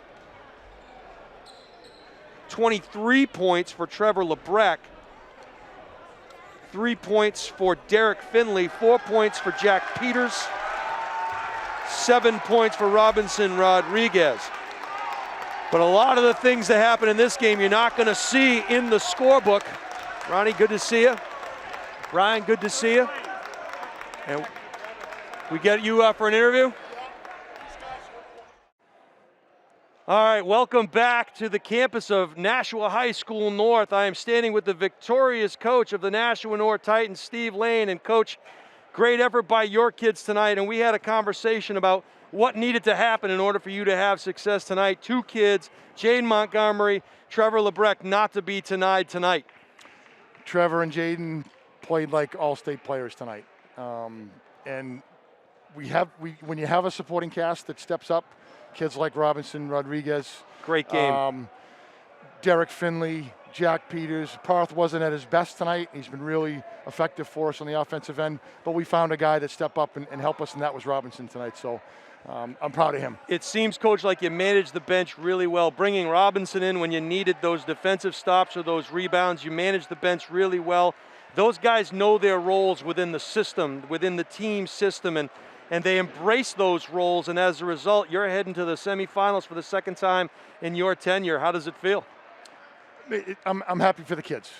23 points for Trevor Labreck. 3 points for Derek Finley. 4 points for Jack Peters. 7 points for Robinson Rodriguez. But a lot of the things that happen in this game you're not going to see in the scorebook. Ronnie, good to see you. Ryan, good to see you. And we get you for an interview? All right, welcome back to the campus of Nashua High School North. I am standing with the victorious coach of the Nashua North Titans, Steve Lane. And Coach, great effort by your kids tonight. And we had a conversation about what needed to happen in order for you to have success tonight. 2 kids, Jaden Montgomery, Trevor Labreck, not to be denied tonight. Trevor and Jaden played like all-state players tonight. And when you have a supporting cast that steps up, kids like Robinson Rodriguez. Great game. Derek Finley, Jack Peters. Parth wasn't at his best tonight. He's been really effective for us on the offensive end, but we found a guy that stepped up and helped us, and that was Robinson tonight. So I'm proud of him. It seems, Coach, like you managed the bench really well. Bringing Robinson in when you needed those defensive stops or those rebounds, you managed the bench really well. Those guys know their roles within the system, within the team system, and they embrace those roles. And as a result, you're heading to the semifinals for the second time in your tenure. How does it feel? I'm happy for the kids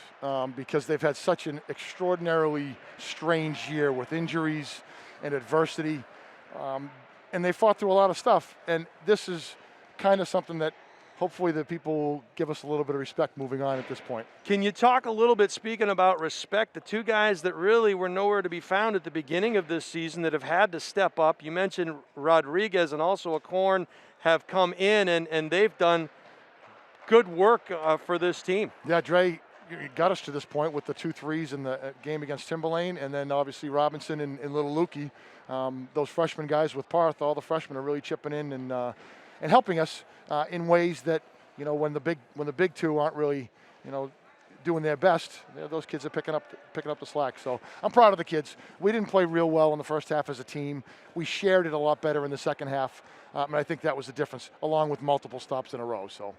because they've had such an extraordinarily strange year with injuries and adversity. And they fought through a lot of stuff. And this is kind of something that hopefully the people will give us a little bit of respect moving on at this point. Can you talk a little bit, speaking about respect, the two guys that really were nowhere to be found at the beginning of this season that have had to step up? You mentioned Rodriguez and also Acorn have come in, and they've done good work for this team. Yeah, Dre got us to this point with the 2 threes in the game against Timberlane, and then obviously Robinson and Little Lukey. Those freshman guys with Parth, all the freshmen are really chipping in and helping us in ways that, when the big two aren't really, doing their best, those kids are picking up the slack. So I'm proud of the kids. We didn't play real well in the first half as a team. We shared it a lot better in the second half, and I think that was the difference, along with multiple stops in a row. So.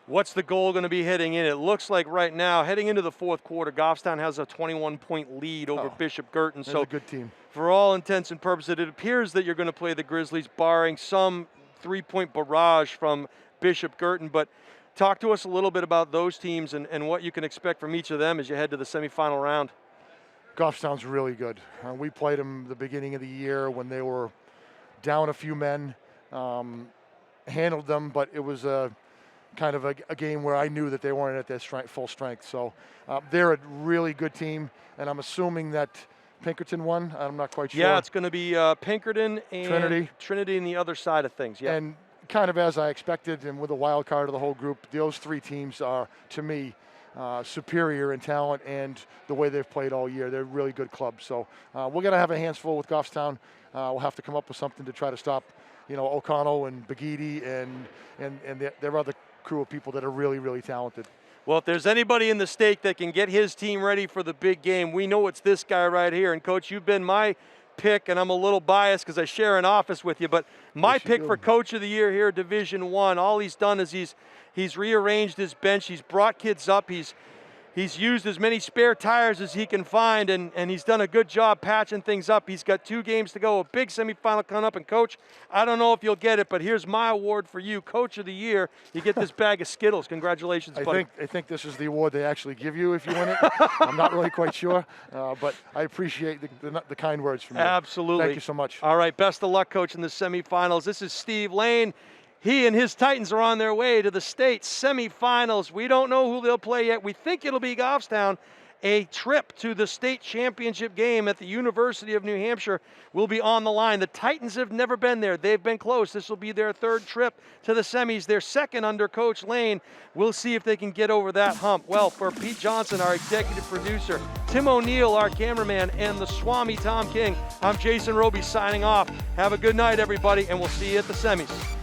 What's the goal going to be heading in? It looks like right now, heading into the fourth quarter, Goffstown has a 21-point lead over Bishop Girton. So a good team. For all intents and purposes, it appears that you're going to play the Grizzlies, barring some 3-point barrage from Bishop Girton. But talk to us a little bit about those teams and what you can expect from each of them as you head to the semifinal round. Goffstown's really good. We played them the beginning of the year when they were down a few men, handled them, but it was kind of a game where I knew that they weren't at their full strength. So they're a really good team, and I'm assuming that Pinkerton won. I'm not quite sure. Yeah, it's going to be Pinkerton and Trinity and the other side of things. Yeah. And kind of as I expected, and with a wild card of the whole group, those 3 teams are, to me, superior in talent and the way they've played all year. They're a really good clubs. So we're going to have a hands full with Goffstown. We'll have to come up with something to try to stop, O'Connell and Bagidi and their other crew of people that are really, really talented. Well, if there's anybody in the state that can get his team ready for the big game, we know it's this guy right here. And, Coach, you've been my pick, and I'm a little biased because I share an office with you, but my pick for Coach of the Year here, Division I, all he's done is he's rearranged his bench. He's brought kids up. He's used as many spare tires as he can find, and he's done a good job patching things up. He's got 2 games to go, a big semifinal coming up. And, Coach, I don't know if you'll get it, but here's my award for you, Coach of the Year. You get this bag of Skittles. Congratulations, buddy. I think this is the award they actually give you if you win it. I'm not really quite sure, but I appreciate the kind words from you. Absolutely. Thank you so much. All right, best of luck, Coach, in the semifinals. This is Steve Lane. He and his Titans are on their way to the state semifinals. We don't know who they'll play yet. We think it'll be Goffstown. A trip to the state championship game at the University of New Hampshire will be on the line. The Titans have never been there. They've been close. This will be their 3rd trip to the semis. Their 2nd under Coach Lane. We'll see if they can get over that hump. Well, for Pete Johnson, our executive producer, Tim O'Neill, our cameraman, and the Swami Tom King, I'm Jason Roby signing off. Have a good night, everybody, and we'll see you at the semis.